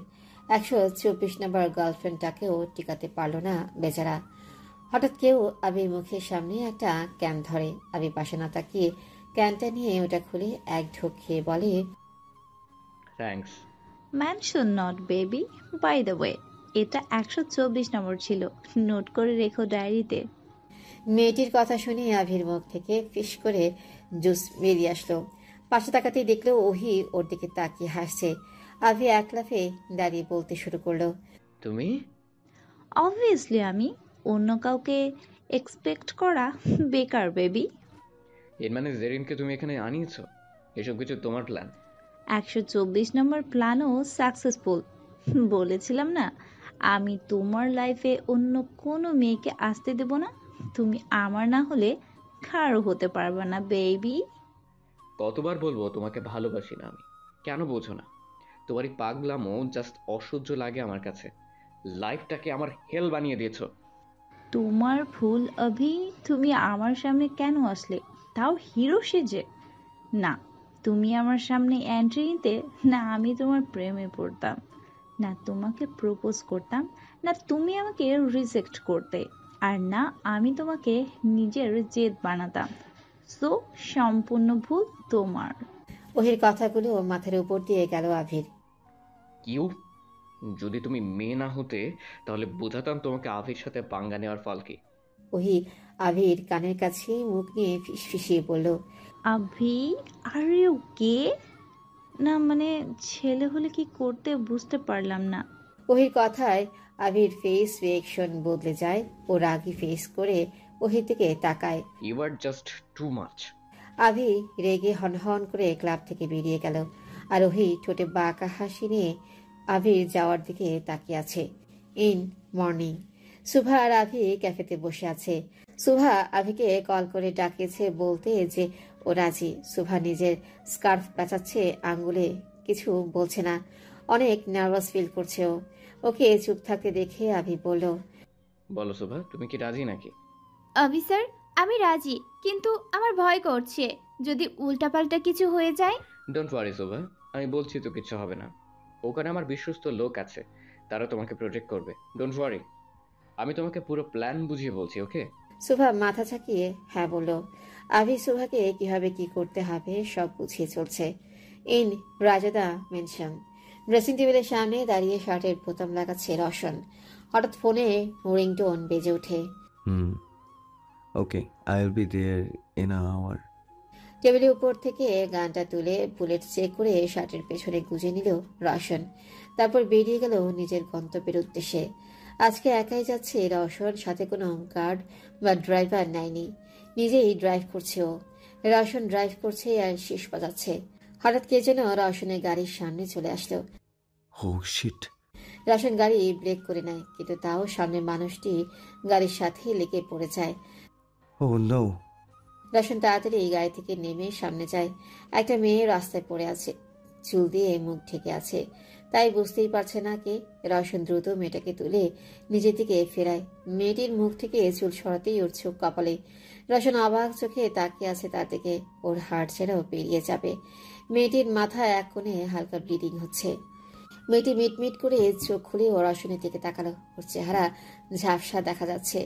124 নম্বর গার্লফ্রেন্ডটাকেও টিকাতে পারল না বেচারা। হঠাৎ কেউ আবির মুখের সামনে একটা ক্যান ধরে। আবি পাশে না তাকিয়ে ক্যানটা নিয়ে ওটা খুলে এক ঢোক খেয়ে বলে, thanks. Mention not baby, by the way এটা 124 নম্বর ছিল, নোট করে রেখো ডায়েরিতে। মেয়েটির কথা শুনে আভির মুখ থেকে ফিস করে জুস বেরিয়ে আসলো। পাশে তাকাতেই দেখলো ওহি ওর দিকে তাকিয়ে হাসছে। আভি এক লাফে দাঁড়িয়ে বলতে শুরু করলো, তুমি? অবভিয়াসলি আমি, অন্য কাউকে এক্সপেক্ট করা বেকার বেবি। এর মানে জেরিনকে তুমি এখানে আনিয়েছো? এসব কিছু তোমার প্ল্যান? 124 নম্বর প্ল্যানও সাকসেসফুল। বলেছিলাম না আমি তোমার লাইফে অন্য কোনো মেয়েকে আসতে দেব না। তুমি আমার না হলে কারো হতে পারবে না বেবি। কতবার বলবো তোমাকে ভালোবাসি না আমি? কেন বোঝো না? তোমার এই পাগলামো জাস্ট অসহ্য লাগে আমার কাছে। লাইফটাকে আমার হেল বানিয়ে দিয়েছো। তোমার ভুল অভি, তুমি আমার সামনে কেন আসলে, তাও হিরো সেজে? না, তুমি আমার সামনে এন্ট্রি নিতে, না আমি তোমার প্রেমে পড়তাম, না তোমাকে প্রপোজ করতাম, না তুমি আমাকে রিজেক্ট করতে, আর না আমি তোমাকে নিজের জেদ বানাতাম। সো সম্পূর্ণ ভুল তোমার। ওহির কথাগুলো মাথার উপর দিয়ে গেল আভির। কিউ, যদি তুমি মেয়ে না হতে তাহলে বোঝাতাম তোমাকে আভির সাথে পাঙ্গা নেওয়ার ফল কি। ওহি আভির কানের কাছে মুখ নিয়ে ফিসফিসিয়ে বলল, আভি, আর ইউ কে? না মানে ছেলে হলে কি করতে বুঝতে পারলাম না। ওহির কথায় আভির ফেস রিয়েকশন বদলে যায়। ও রাগি ফেস করে ওহির দিকে তাকায়। You are just too much. Abhi রেগে হনহন করে ক্লাব থেকে বেরিয়ে গেল, আর ওহি ঠোঁটে বাঁকা হাসি নিয়ে আভির যাওয়ার দিকে তাকিয়ে আছে। ইন মর্নিং, সুভা আর আভি ক্যাফেতে বসে আছে। সুভা আভিকে কল করে ডাকিয়েছে বলতে যে ও রাজি। সুভা নিজের স্কার্ফ পেঁচাচ্ছে আঙ্গুলে, কিছু বলছে না। অনেক নার্ভাস ফিল করছে ও। ওকে চুপ থাকতে দেখে আভি বলল, বলো শোভা, তুমি কি রাজি নাকি? অফিসার, আমি রাজি, কিন্তু আমার ভয় করছে যদি উল্টাপাল্টা কিছু হয়ে যায়। ডোন্ট ওয়ারি শোভা, আমি বলছি তো কিছু হবে না। ওখানে আমার বিশ্বস্ত লোক আছে, তারা তোমাকে প্রোটেক্ট করবে। Don't worry. আমি তোমাকে পুরো প্ল্যান বুঝিয়ে বলছি, ওকে? সুভা মাথা ঝাঁকিয়ে হ্যাঁ বলল। আভি সুভাকে কিভাবে কি করতে হবে সব বুঝিয়ে চলছে। In রাজাদা mention. ড্রেসিং টেবিলের সামনে দাঁড়িয়ে শার্টের বোতাম লাগাচ্ছে রওশন। হঠাৎ ফোনে রিংটোন বেজে ওঠে। Okay, I will be there in a hour. টেবিলের উপর থেকে গানটা তুলে বুলেট চেক করে শার্টের পেছনে গুজে নিল রওশন। তারপর বেরিয়ে গেল নিজের গন্তব্যের উদ্দেশ্যে। আজকে একাই যাচ্ছে রওশন, সাথে কোনো গার্ড বা ড্রাইভার নেয়নি। নিজেই ড্রাইভ করছে ও। রওশন ড্রাইভ করছে আর শীষ বাজাচ্ছে। হঠাৎ কে যেন রওশনের গাড়ির সামনে চলে আসলো। ও শিট! রওশন গাড়ি ব্রেক করে নেয়, কিন্তু তাও সামনের মানুষটি গাড়ির সাথে লেগে পড়ে যায়। ও নো! রওশন তাড়াতাড়ি গাড়ি থেকে নেমে সামনে যায়। একটা মেয়ে রাস্তায় পড়ে আছে, চুল দিয়ে মুখ ঢেকে আছে, তাই বুঝতেই পারছে না কে। রওশন দ্রুত মেয়েটাকে তুলে নিজের দিকে ফেরায়। মেয়েটির মুখ থেকে চুল সরাতেই ওর চোখ কপালে। রওশন অবাক চোখে তাকিয়ে আছে তার দিকে। ওর হার্ট ছেড়েও পেরিয়ে যাবে। মেয়েটির মাথায় এক কোণে হালকা ব্লিডিং হচ্ছে। মেয়েটি মিটমিট করে চোখ খুলে ও রওশনের দিকে তাকালো। ওর চেহারা ঝাপসা দেখা যাচ্ছে।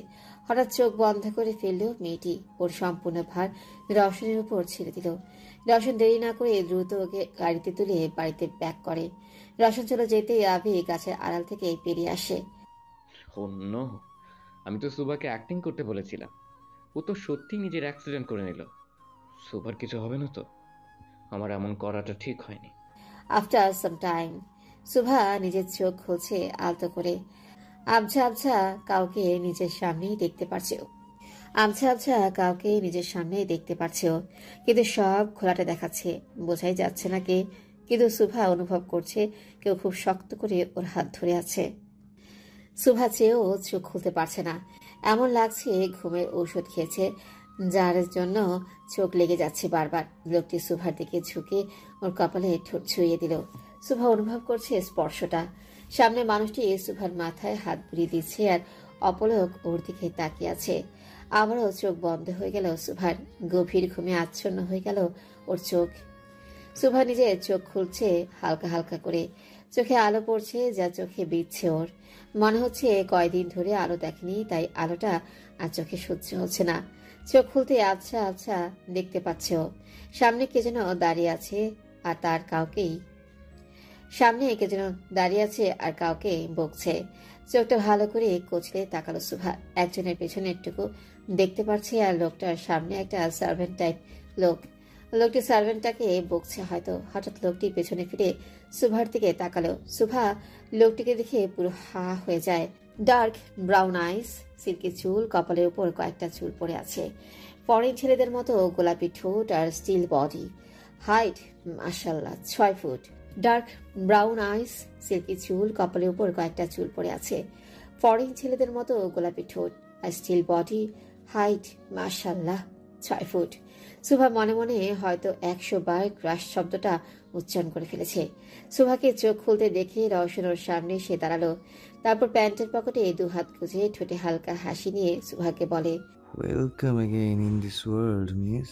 হঠাৎ চোখ বন্ধ করে ফেলল মেয়েটি। ওর সম্পূর্ণ ভার রওশনের উপর ছেড়ে দিল। রওশন দেরি না করে দ্রুত ওকে গাড়িতে তুলে বাড়িতে ব্যাক করে। রওশন চলে যেতেই আভি গাছের আড়াল থেকে বেরিয়ে আসে। ও নো! আমি তো সুভাকে অ্যাক্টিং করতে বলেছিলাম। ও তো সত্যি নিজের অ্যাক্সিডেন্ট করে নিল। সুভার কিছু হবে না তো? আমার এমন করাটা ঠিক হয়নি। আফটার সাম টাইম সুভা নিজের চোখ খুলছে আলতো করে। আবঝা আবঝা কাউকে নিজের সামনেই দেখতে পারছে ও। আবঝা আবঝা কাউকে নিজের সামনেই দেখতে পারছে ও, কিন্তু সব খোলাটা দেখাচ্ছে, বোঝাই যাচ্ছে না কে। কিন্তু সুভা অনুভব করছে কেউ খুব শক্ত করে ওর হাত ধরে আছে। সুভা চেয়েও চোখ খুলতে পারছে না। এমন লাগছে ঘুমের ঔষধ খেয়েছে, যার জন্য চোখ লেগে যাচ্ছে বারবার। লোকটি সুভার দিকে ঝুঁকে ওর কপালে ঠোঁট ছুঁয়ে দিল। সুভা অনুভব করছে স্পর্শটা। সামনে মানুষটি সুভার মাথায় হাত বুলিয়ে দিচ্ছে আর অপলক ওর দিকে তাকিয়ে আছে। আবারও চোখ বন্ধ হয়ে গেল সুভার। গভীর ঘুমে আচ্ছন্ন হয়ে গেল ওর চোখ। সুভা নিজের চোখ খুলছে হালকা হালকা করে। চোখে আলো পড়ছে, যা চোখে বিচ্ছে ওর। মনে হচ্ছে কয়দিন ধরে আলো দেখেনি, তাই আলোটা আর চোখে সহ্য হচ্ছে না। চোখ খুলতে আবছা আবছা দেখতে পাচ্ছে ও। সামনে কে যেন দাঁড়িয়ে আছে আর তার কাউকেই সামনে কে যেন দাঁড়িয়ে আছে আর কাউকে বকছে। চোখটা ভালো করে কচলে তাকালো সুভা। একজনের পেছনে একটুকু দেখতে পাচ্ছে, আর লোকটার সামনে একটা সার্ভেন্ট টাইপ লোক। লোকটি সার্ভেন্টটাকে বকছে হয়তো। হঠাৎ লোকটি পেছনে ফিরে সুভার দিকে তাকালো। সুভা লোকটিকে দেখে পুরো হা হয়ে যায়। ডার্ক ব্রাউন আইস, সিল্কি চুল, কপালের উপর কয়েকটা চুল পড়ে আছে। ফরেন ছেলেদের মতো গোলাপি ঠোঁট আর স্টিল বডি। হাইট মাশাআল্লাহ 6 foot. Dark brown eyes, silky চুল, কপালের উপর কয়েকটা চুল পড়ে আছে। ফরেন ছেলেদের মতো গোলাপি ঠোঁট আর স্টিল বডি। হাইট মাশাআল্লাহ 6 ফুট। সুভা মনে মনে হয়তো 100 বার ক্রাশ শব্দটা উচ্চারণ করে ফেলেছে। সুভাকে চোখ খুলতে দেখে রওশন ওর সামনে এসে দাঁড়ালো। তারপর প্যান্টের পকেটে 2 হাত গুজে ঠোঁটে হালকা হাসি নিয়ে সুভাকে বলে, welcome again in this world miss.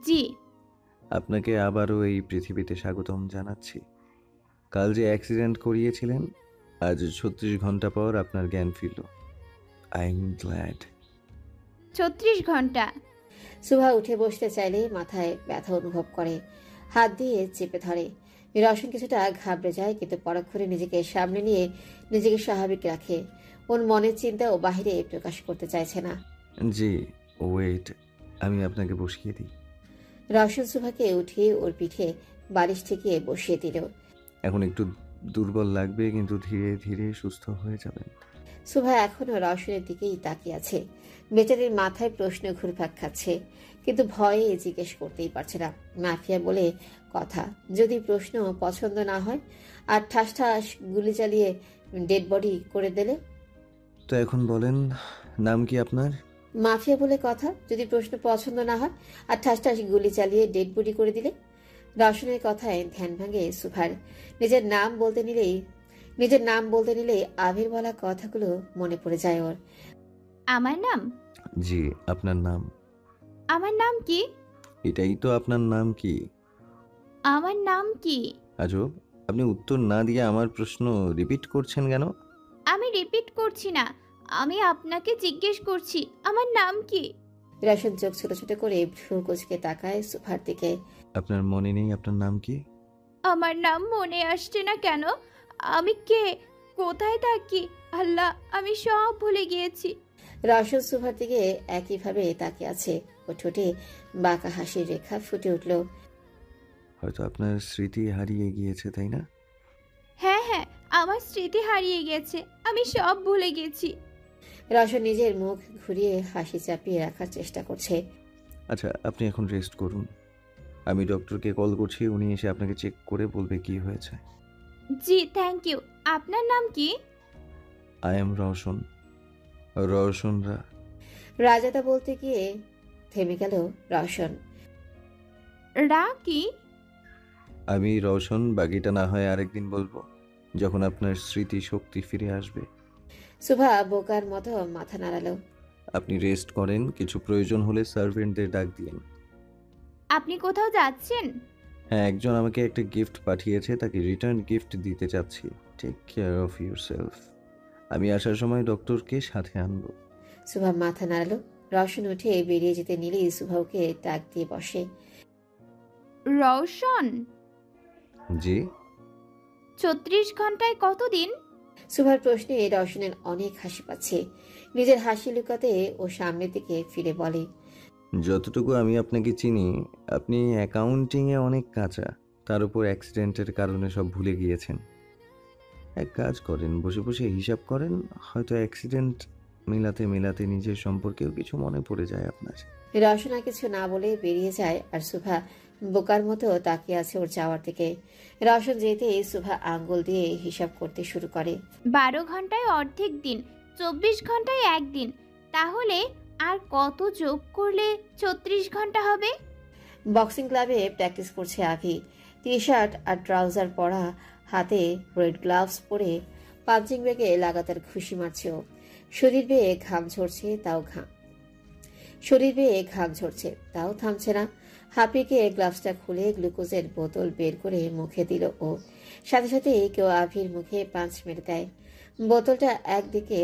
জি। আপনাকে আবারও এই পৃথিবীতে স্বাগতম জানাচ্ছি। কাল যে অ্যাক্সিডেন্ট করিয়েছিলেন, আজ 36 ঘন্টা পর আপনার জ্ঞান ফিরল। I am glad. 36 ঘন্টা? সুভা উঠে বসতে চাইলে মাথায় ব্যথা অনুভব করে। হাত দিয়ে চেপে ধরে। রওশন কিছুটা ঘাবড়ে যায়, কিন্তু পরক্ষণে নিজেকে সামনে নিয়ে নিজেকে স্বাভাবিক রাখে। ওর মনের চিন্তা ও বাহিরে প্রকাশ করতে চাইছে না। জি ওয়েট, আমি আপনাকে বসিয়ে দিই। রওশন সুভাকে উঠিয়ে ওর পিঠে বালিশ ঠেকিয়ে বসিয়ে দিল। এখন একটু দুর্বল লাগবে, কিন্তু ধীরে ধীরে সুস্থ হয়ে যাবেন। সুভা এখনো রওশনের দিকেই তাকিয়ে আছে। বেচারির মাথায় প্রশ্ন ঘুরপাক খাচ্ছে, কিন্তু ভয়ে জিজ্ঞেস করতেই পারছে না। মাফিয়া বলে কথা, যদি প্রশ্ন পছন্দ না হয় আর ঠাস ঠাস গুলি চালিয়ে ডেড বডি করে দিলে? তো এখন বলেন, নাম কি আপনার? মাফিয়া বলে কথা, যদি প্রশ্ন পছন্দ না হয় আর ঠাস ঠাস গুলি চালিয়ে ডেড বডি করে দিলে? রওশনের কথায় ধ্যান ভাঙে সুভার। নিজের নাম বলতে নিলেই আবির বলা কথাগুলো মনে পড়ে যায় ওর। আমার নাম? জি, আপনার নাম। আমার নাম কি? এটাই তো আপনার নাম কি? আমার নাম কি? আজব, আপনি উত্তর না দিয়ে আমার প্রশ্ন রিপিট করছেন কেন? আমি রিপিট করছি না, আমি আপনাকে জিজ্ঞেস করছি আমার নাম কি। রওশন চোখ ছোট ছোট করে ভ্রু কুঁচকে তাকায় সোফার দিকে। আপনার মনে নেই আপনার নাম কি? আমার নাম মনে আসছে না কেন? আমি কে, কোথায় থাকি? আল্লাহ, আমি সব ভুলে গিয়েছি। রওশন সোফার দিকে একইভাবে তাকিয়ে আছে। ও ঠোঁটে বাঁকা হাসির রেখা ফুটে উঠল। হয়তো আপনার স্মৃতি হারিয়ে গিয়েছে, তাই না? হ্যাঁ হ্যাঁ, আমার স্মৃতি হারিয়ে গেছে, আমি সব ভুলে গেছি। রওশন নিজের মুখ ঘুরিয়ে হাসি চাপিয়ে রাখার চেষ্টা করছে। আচ্ছা, আপনি এখন রেস্ট করুন। আমি ডক্টরকে কল করছি, উনি এসে আপনাকে চেক করে বলবে কি হয়েছে। জি থ্যাংক ইউ। আপনার নাম কি? I am Roshan. রওশনরা। রাজাদা বলতে গিয়ে থেমে গেল রওশন। রা কি? আমি রওশন, বাকিটা না হয় আরেকদিন বলবো, যখন আপনার স্মৃতি শক্তি ফিরে আসবে। সুভা বোকার মতো মাথা নাড়ালো। আপনি রেস্ট করেন, কিছু প্রয়োজন হলে সার্ভেন্টদের ডাক দিন। আপনি কোথাও যাচ্ছেন? হ্যাঁ, একজন আমাকে একটা গিফট পাঠিয়েছে, তাকে রিটার্ন গিফট দিতে চাচ্ছি। Take care of yourself. আমি আসার সময় ডক্টরকে সাথে আনবো। সুভা মাথা নাড়ালো। রওশন উঠে বেরিয়ে যেতে নিলেই সুভাকে ডাক দিয়ে বসে। রওশন, জি? 34 ঘন্টায় কতদিন? সুভার প্রশ্নে রওশনের অনেক হাসি পাচ্ছে। নিজের হাসি লুকাতে ও সামনের দিকে ফিরে বলে, যতটুকু আমি আপনাকে চিনি, আপনি অ্যাকাউন্টিংয়ে অনেক কাঁচা, তার উপর অ্যাক্সিডেন্টের কারণে সব ভুলে গিয়েছেন। এক কাজ করেন, বসে বসে হিসাব করেন, হয়তো অ্যাক্সিডেন্ট মেলাতে মেলাতে নিজের সম্পর্কেও কিছু মনে পড়ে যায় আপনার। রওশন আর কিছু না বলে বেরিয়ে যায়, আর সুভা বোকার মতো তাকিয়ে আছে ওর যাওয়ার দিকে। রওশন যেতেই সুভা আঙ্গুল দিয়ে হিসাব করতে শুরু করে। 12 ঘন্টায় অর্ধেক দিন, 24 ঘন্টায় একদিন, তাহলে আর কত যোগ করলে 34 ঘন্টা হবে? বক্সিং ক্লাবে প্র্যাকটিস করছে আভি। টি শার্ট আর ট্রাউজার পরা, হাতে রেড গ্লাভস পরে পাঞ্চিং ব্যাগে লাগাতার ঘুষি মারছে ও। শরীর বেয়ে ঘাম ঝরছে, তাও থামছে না। হাপিকে গ্লাভসটা খুলে গ্লুকোজের বোতল বের করে মুখে দিল ও। সাথে সাথে কেউ আভির মুখে পাঁচ মেরে দেয়। বোতলটা একদিকে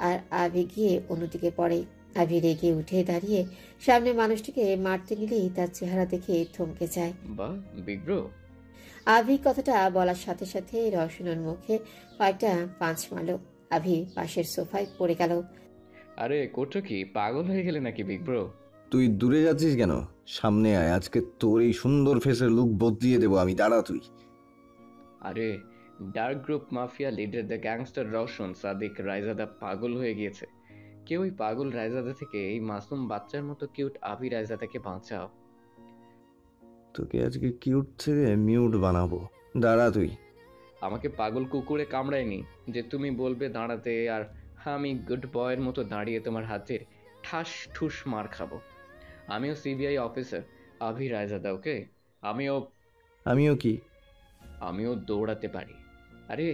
আর আভি গিয়ে অন্যদিকে পড়ে। আভি রেগে উঠে দাঁড়িয়ে সামনে মানুষটিকে মারতে নিলেই তার চেহারা দেখে থমকে যায়। বাহ, বিগ ব্রো। আভি কথাটা বলার সাথে সাথে রওশনের মুখে কয়েকটা পাঁচ মারল। আভি পাশের সোফায় পড়ে গেল। আরে করছো কি, পাগল হয়ে গেলে নাকি বিগ ব্রো? তুই দূরে যাচ্ছিস কেন? সামনে আয়, আজকে তোর এই সুন্দর ফেসের লুক বদলিয়ে দেবো আমি। দাঁড়া তুই। আরে dark group mafia leader the gangster Roshan Sadiq Raizada পাগল হয়ে গিয়েছে। কেউ ওই পাগল রায়জাদা থেকে এই মাসুম বাচ্চার মতো কিউট আভি রায়জাদাকে বাঁচাও। তোকে আজকে কিউট থেকে মিউট বানাবো। দাঁড়া তুই। আমাকে পাগল কুকুরে কামড়ায়নি যে তুমি বলবে দাঁড়াতে, আর আমি গুড বয়ের মতো দাঁড়িয়ে তোমার হাতের ঠাস ঠুস মার খাবো। আমিও সিবিআই অফিসার আভি রায়জাদা, ওকে? আমিও কি? আমিও দৌড়াতে পারি। আরে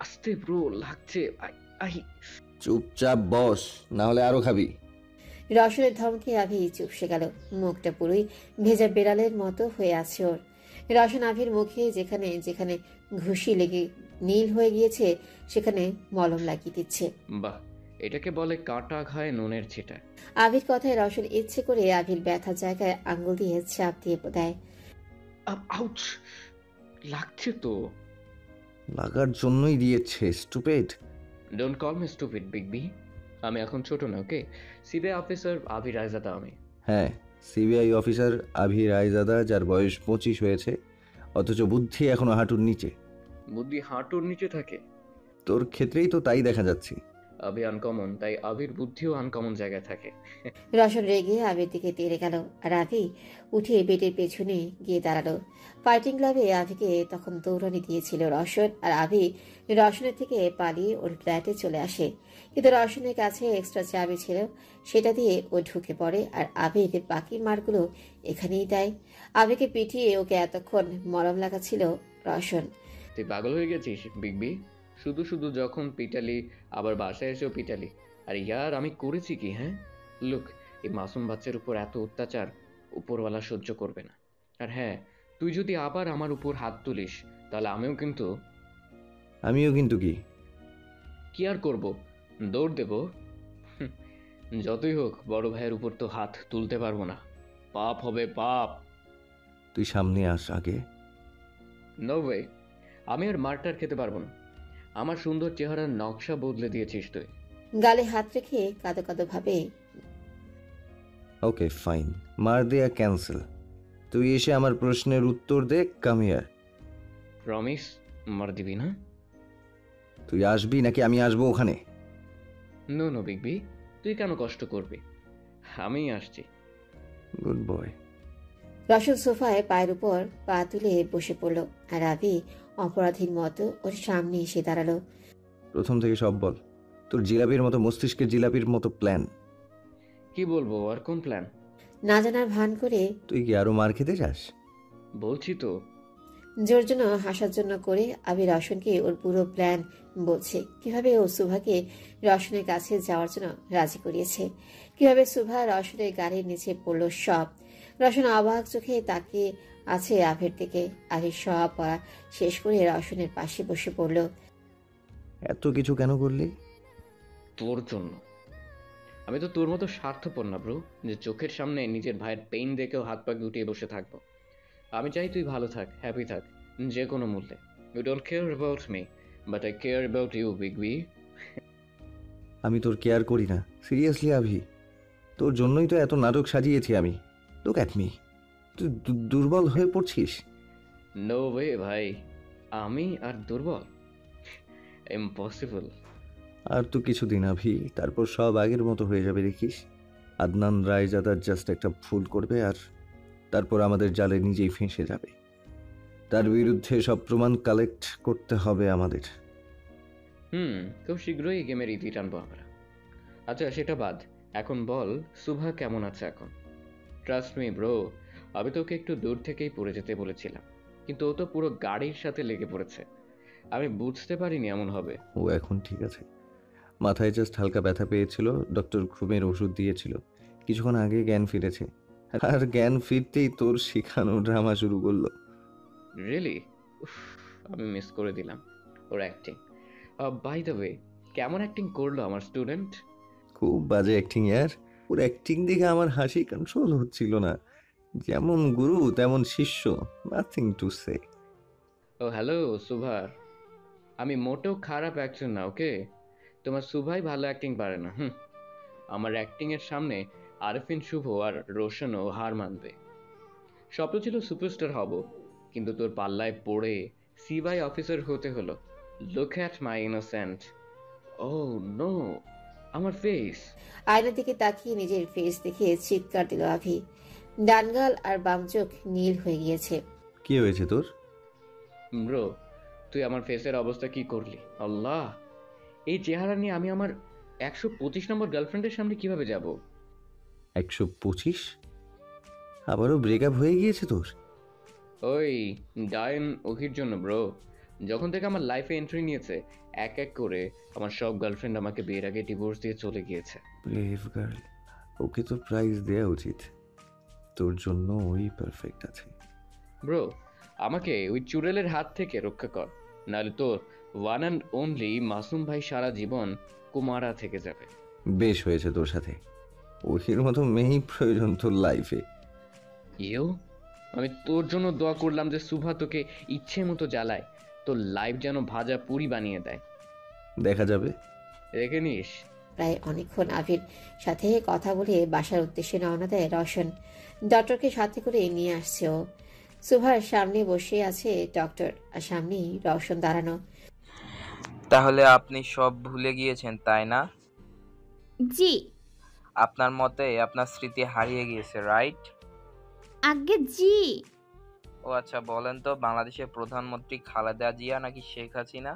আস্তে ব্রো, লাগছে। আই চুপচাপ বস, না হলে আরো খাবি। রওশনের ধমকে আভি চুপসে গেল। মুখটা পুরোই ভেজা বেড়ালের মতো হয়ে আছে ওর। রওশন আভির মুখে যেখানে যেখানে ঘুষি লেগে নীল হয়ে গিয়েছে সেখানে মলম লাগিয়ে দিচ্ছে। বাহ, এটাকে বলে কাঁটা ঘায়ে নুনের ছিটা। আভির কথায় রওশন ইচ্ছে করে আভির ব্যথার জায়গায় আঙ্গুল দিয়ে চাপ দিয়ে দেয়। আউচ, লাগছে তো। লাগার জন্যই দিয়েছে, stupid. Don't call me stupid big B. আমি এখন ছোট না, okay? CBI officer Abhi Raizada আমি। হ্যাঁ, সিবিআই অফিসার আভি রায়জাদা, যার বয়স 25 হয়েছে, অথচ বুদ্ধি এখনো হাঁটুর নিচে। বুদ্ধি হাঁটুর নিচে থাকে? তোর ক্ষেত্রেই তো তাই দেখা যাচ্ছে। আভি আনকমন, তাই আভির বুদ্ধিও আনকমন জায়গায় থাকে। রওশন রেগে আভির দিকে তেড়ে গেল, আর আভি উঠে বেডের পেছনে গিয়ে দাঁড়ালো। ফাইটিং ক্লাবে আভিকে তখন দৌড়ানি দিয়েছিল রওশন, আর আভি রওশনের থেকে পালিয়ে ওর ফ্ল্যাটে চলে আসে। কিন্তু রওশনের কাছে এক্সট্রা চাবি ছিল, সেটা দিয়ে ও ঢুকে পড়ে, আর আভির বাকি মারগুলো এখানেই দেয়। আভিকে পিটিয়ে ওকে এতক্ষণ মলম লাগাচ্ছিল রওশন। তুই পাগল হয়ে গেছিস বিগ বি? শুধু শুধু যখন পিটালি, আবার বাসায় এসেও পিটালি। আর ইয়ার আমি করেছি কি? হ্যাঁ লুক, এই মাসুম বাচ্চার উপর এত অত্যাচার উপরওয়ালা সহ্য করবে না। আর হ্যাঁ, তুই যদি আবার আমার উপর হাত তুলিস তাহলে আমিও কিন্তু কি? কি আর করব, দৌড় দেব। হুঁ, যতই হোক বড় ভাইয়ের উপর তো হাত তুলতে পারবো না, পাপ হবে পাপ। তুই সামনে আস আগে। নো ওয়ে, আমি আর মারটার খেতে পারবো না। আমার সুন্দর চেহারার নকশা বদলে দিয়েছিস তুই। গালে হাত রেখে কাঁদো কাঁদো ভাবে ওকে ফাইন, মার দেয়া ক্যান্সেল। তুই এসে আমার প্রশ্নের উত্তর দে, কাম হিয়ার। প্রমিস মার দিবি না? তুই আসবি নাকি আমি আসবো ওখানে? নো নো বিগ বি, তুই কেন কষ্ট করবি, আমি আসছি। Good boy. রওশন সোফায় পায়ের উপর পা তুলে বসে পড়ল আর আবি অপরাধীর মতো ওর সামনে এসে দাঁড়ালো। প্রথম থেকে সব বল, তোর জিলাপির মতো মস্তিষ্কের জিলাপির মতো প্ল্যান। কি বলবো, আর কোন প্ল্যান? না জানার ভান করে তুই কি আরো মার খেতে চাস? বলছি তো। জোর জন্য হাসার জন্য করে আবি রওশনকে ওর পুরো প্ল্যান বলছে, কিভাবে ও সুভাকে রওশনের কাছে যাওয়ার জন্য রাজি করিয়েছে, কিভাবে সুভা রওশনের গাড়ির নিচে পড়লো সব। রওশন অবাক চোখে তাকিয়ে আছে আবির দিকে। আবির সব পড়া শেষ করে রওশনের পাশে বসে পড়ল। এত কিছু কেন করলি? তোর জন্য। আমি তো তোর মতো স্বার্থপর না ব্রো, যে চোখের সামনে নিজের ভাইয়ের পেইন দেখেও হাত পা গুটিয়ে বসে থাকবো। আমি চাই তুই ভালো থাক, হ্যাপি থাক, যে কোনো মূল্যে। You don't care about me, but I care about you big B. আমি তোর কেয়ার করি না, সিরিয়াসলি আভি। তোর জন্যই তো এত নাটক সাজিয়েছি আমি। লুক অ্যাট মি, তুই দুর্বল হয়ে পড়ছিস। নো ওয়ে ভাই, আমি আর দুর্বল? ইম্পসিবল। আর তো কিছুদিন আভি, তারপর সব আগের মতো হয়ে যাবে দেখিস। আদনান রায়জাদার জাস্ট একটা ভুল করবে আর তারপর আমাদের জালে নিজেই ফেঁসে যাবে। তার বিরুদ্ধে সব প্রমাণ কালেক্ট করতে হবে আমাদের। খুব শীঘ্রই এই গেমের ইতি টানবো আমরা। আচ্ছা সেটা বাদ, এখন বল সুভা কেমন আছে এখন? ট্রাস্ট মি ব্রো, আমি তোকে একটু দূর থেকেই পড়ে যেতে বলেছিলাম, কিন্তু ও তো পুরো গাড়ির সাথে লেগে পড়েছে। আমি বুঝতে পারিনি এমন হবে। ও এখন ঠিক আছে, মাথায় জাস্ট হালকা ব্যথা পেয়েছিল, ডক্টর ঘুমের ওষুধ দিয়েছিল, কিছুক্ষণ আগে জ্ঞান ফিরেছে। আর জ্ঞান ফিরতেই তোর শেখানো ড্রামা শুরু করলো। রিয়েলি? আমি মিস করে দিলাম ওর অ্যাক্টিং। বাই দ্য ওয়ে, কেমন অ্যাক্টিং করলো আমার স্টুডেন্ট? খুব বাজে অ্যাক্টিং ইয়ার। ওর অ্যাক্টিং দেখে আমার হাসি কন্ট্রোল হচ্ছিল না। যেমন গুরু তেমন শিষ্য, nothing to say. Oh hello সুভার, আমি মোটেও খারাপ অ্যাক্টর না, ওকে? তোমার সুভাই ভালো অ্যাক্টিং পারে না। আমার অ্যাক্টিংয়ের সামনে আরফিন, শুভ আর রোশনও হার মানবে। স্বপ্ন ছিল সুপারস্টার হব, কিন্তু তোর পাল্লায় পড়ে সিবাই অফিসার হতে হলো। Look at my innocent. Oh no, আমার ফেস। আয়নার দিকে তাকিয়ে নিজের ফেস দেখে চিৎকার দিল আভি। ডানগাল আর বাম চোখ নীল হয়ে গিয়েছে। কি হয়েছে তোর? ব্রো, তুই আমার ফেসের অবস্থা কি করলি? আল্লাহ, এই চেহারা নিয়ে আমি আমার 125 নম্বর গার্লফ্রেন্ডের সামনে কিভাবে যাব? 125? আবারও ব্রেকআপ হয়ে গিয়েছে তোর? ওই ডায়ন ওহির জন্য ব্রো। যখন থেকে আমার লাইফে এন্ট্রি নিয়েছে, এক এক করে আমার সব গার্লফ্রেন্ড আমাকে বিয়ের আগে ডিভোর্স দিয়ে চলে গিয়েছে। ব্রেভ গার্ল, ওকে তো প্রাইজ দেওয়া উচিত। তোর জন্য ওই পারফেক্ট আছে। ব্রো, আমাকে ওই চুড়েলের হাত থেকে রক্ষা কর, নাহলে তোর ওয়ান অ্যান্ড অনলি মাসুম ভাই সারা জীবন কুমারা থেকে যাবে। বেশ হয়েছে তোর সাথে, ওহির মতো মেয়েই প্রয়োজন তোর লাইফে। ইউ, আমি তোর জন্য দোয়া করলাম যে সুভা তোকে ইচ্ছে মতো জ্বালায়, তোর লাইফ যেন ভাজা পুরি বানিয়ে দেয়। দেখা যাবে, রেখে নিস। প্রায় অনেকক্ষণ আবির সাথে কথা বলে বাসার উদ্দেশ্যে রওনা দেয় রওশন। ডক্টরকে সাথে করে নিয়ে আসছে ও। সুভার সামনে বসে আছে ডক্টর, আর সামনেই রওশন দাঁড়ানো। তাহলে আপনি সব ভুলে গিয়েছেন, তাই না? জি। আপনার মতে আপনার স্মৃতি হারিয়ে গিয়েছে, রাইট? আগে জি। ও আচ্ছা, বলেন তো বাংলাদেশের প্রধানমন্ত্রী খালেদা জিয়া নাকি শেখ হাসিনা?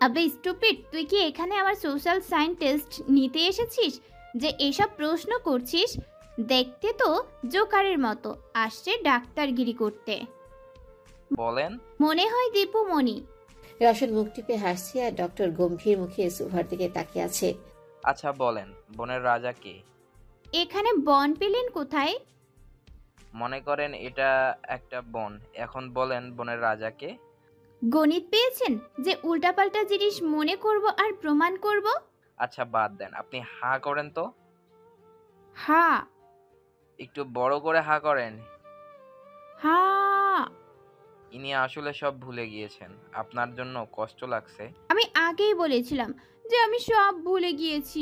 আবে স্টুপিড, তুই কি এখানে আমার সোশ্যাল সায়েন্টিস্ট নিতে এসেছিস যে এসব প্রশ্ন করছিস? দেখতে তো জোকারের মতো, আসছে ডাক্তারগিরি করতে। বলেন। মনে হয় দীপুমণি। রওশন মুখ টিপে হাসছে আর ডক্টর গম্ভীর মুখে সুভার দিকে তাকিয়ে আছে। আচ্ছা বলেন, বনের রাজা কে? এখানে বন পেলেন কোথায়? মনে করেন এটা একটা বন, এখন বলেন বনের রাজা কে? গণিত পেয়েছেন যে উল্টাপাল্টা জিনিস মনে করব আর প্রমাণ করব? আচ্ছা বাদ দেন, আপনি হা করেন তো। হা একটু বড় করে হা করেন। হা ইনি আসলে সব ভুলে গিয়েছেন, আপনার জন্য কষ্ট লাগছে। আমি আগেই বলেছিলাম যে আমি সব ভুলে গিয়েছি।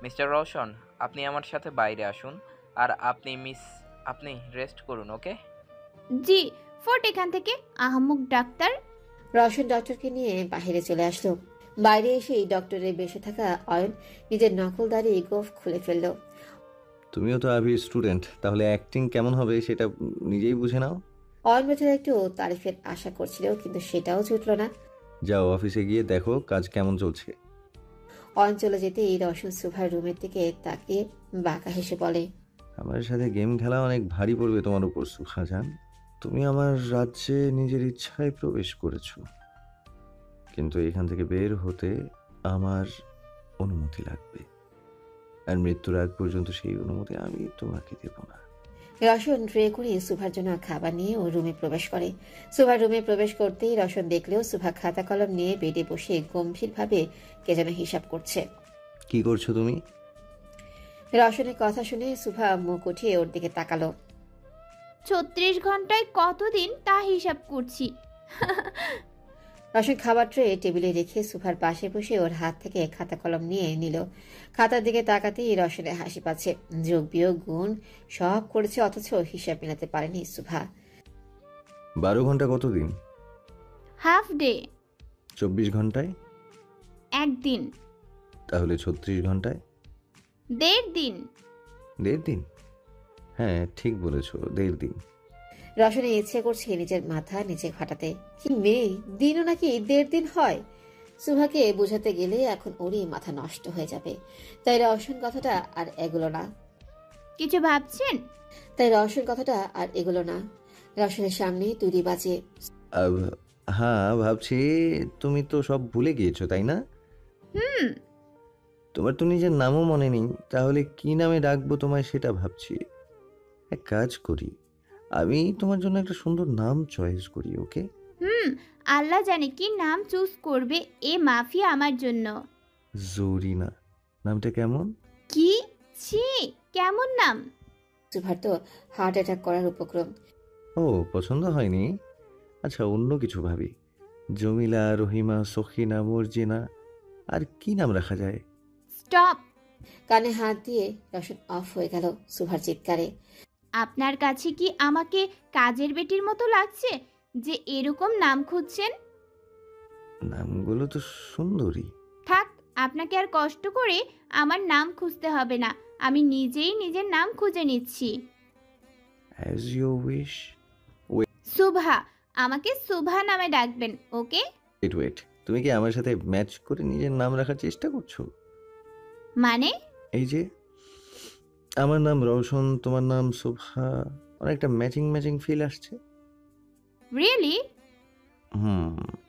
মিস্টার রওশন, আপনি আমার সাথে বাইরে আসুন, আর আপনি রেস্ট করুন, ওকে? জি, ফোট এখান থেকে, আহমুক ডাক্তার। রওশন ডক্টরকে নিয়ে বাইরে চলে আসলো। বাইরে এসেই ডক্টরের বেশে থাকা অয়ন নিজের নকল দাড়ি গোফ খুলে ফেললো। তুমিও তো আবির স্টুডেন্ট, তাহলে অ্যাক্টিং কেমন হবে সেটা নিজেই বুঝে নাও। অয়ন বেচারা একটু তারিফের আশা করছিল, কিন্তু সেটাও জুটল না। যাও অফিসে গিয়ে দেখো কাজ কেমন চলছে। অয়ন চলে যেতেই রওশন সুভার রুমের দিকে তাকিয়ে বাঁকা হেসে বলে, আমার সাথে গেম খেলা অনেক ভারী পড়বে তোমার উপর সুখা জান। তুমি আমার রাজ্যে নিজের ইচ্ছায় প্রবেশ করেছো, কিন্তু এখান থেকে বের হতে আমার অনুমতি লাগবে, আর মৃত্যুর আগ পর্যন্ত সেই অনুমতি আমি তোমাকে দেব না। রওশন ট্রে করে সুভার জন্য খাবার নিয়ে ও রুমে প্রবেশ করে। সুভার রুমে প্রবেশ করতেই রওশন দেখলেও সুভা খাতা কলম নিয়ে বেডে বসে গম্ভীরভাবে কে যেন হিসাব করছে। কি করছো তুমি? রওশনের কথা শুনে সুভা মুখ উঠিয়ে ওর দিকে তাকালো। 36 ঘন্টায় কতদিন তা হিসাব করছি। রওশন খাবার ট্রে টেবিলে রেখে সুভার পাশে বসে ওর হাত থেকে খাতা কলম নিয়ে নিল। খাতার দিকে তাকাতেই রওশনের হাসি পাচ্ছে। যোগ বিয়োগ গুণ সব করেছে, অথচ হিসাব মেলাতে পারেনি সুভা। 12 ঘন্টা কতদিন? Half day. 24 ঘন্টায়? একদিন। তাহলে 36 ঘন্টায়? 1.5 দিন। 1.5 দিন? হ্যাঁ ঠিক বলেছো, 1.5 দিন। রওশনের ইচ্ছে করছে নিজের মাথা নিচে ফাটাতে। কি মেয়ে, দিনও নাকি 1.5 দিন হয়? সুভাকে বোঝাতে গেলে এখন ওরই মাথা নষ্ট হয়ে যাবে। তাই রওশন কথাটা আর এগুলো না। কিছু ভাবছেন? রওশনের সামনে তুড়ি বাজে। হ্যাঁ ভাবছি, তুমি তো সব ভুলে গিয়েছো তাই না? তোমার তো নিজের নামও মনে নেই, তাহলে কি নামে ডাকবো তোমায় সেটা ভাবছি। এক কাজ করি, আমি তোমার জন্য একটা সুন্দর নাম চয়েস করি, ওকে? আল্লাহ জানে কি নাম চুজ করবে এ মাফিয়া আমার জন্য। জরিনা নামটা কেমন? কি ছি, কেমন নাম? সুভার তো হার্ট অ্যাটাক করার উপক্রম। ও পছন্দ হয়নি? আচ্ছা অন্য কিছু ভাবি। জমিলা, রহিমা, সখিনা, মর্জিনা, আর কি নাম রাখা যায়? স্টপ। কানে হাত দিয়ে রওশন অফ হয়ে গেল সুভার চিৎকারে। আপনার কাছে কি আমাকে কাজের বেটির মতো লাগছে যে এরকম নাম খুঁজছেন? নামগুলো তো সুন্দরী। থাক, আপনাকে আর কষ্ট করে আমার নাম খুঁজতে হবে না, আমি নিজেই নিজের নাম খুঁজে নিচ্ছি। As you wish. সুভা, আমাকে সুভা নামে ডাকবেন, ওকে? ওয়েট, তুমি কি আমার সাথে ম্যাচ করে নিজের নাম রাখার চেষ্টা করছো? মানে? এই যে আমার নাম রওশন, তোমার নাম শোভা, অনেকটা ম্যাচিং ফিল আসছে। রিয়েলি?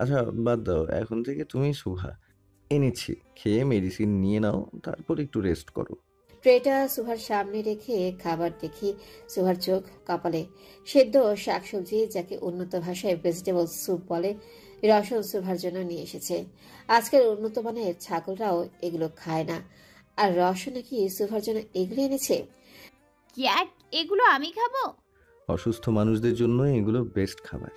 আচ্ছা বাদ দাও, এখন থেকে তুমি শোভা। এনেছি, খেয়ে মেডিসিন নিয়ে নাও, তারপর একটু রেস্ট করো। ট্রেটা সুভার সামনে রেখে খাবার দেখি সুভার চোখ কপালে। সেদ্ধ শাকসবজি, যাকে উন্নত ভাষায় ভেজিটেবল স্যুপ বলে, রওশন সুভার জন্য নিয়ে এসেছে। আজকের উন্নত মানের ছাগলরাও এগুলো খায় না, আর রওশন নাকি সুভার জন্য এগুলো এনেছে। ক্যাট, এগুলো আমি খাবো? অসুস্থ মানুষদের জন্য এগুলো বেস্ট খাবার।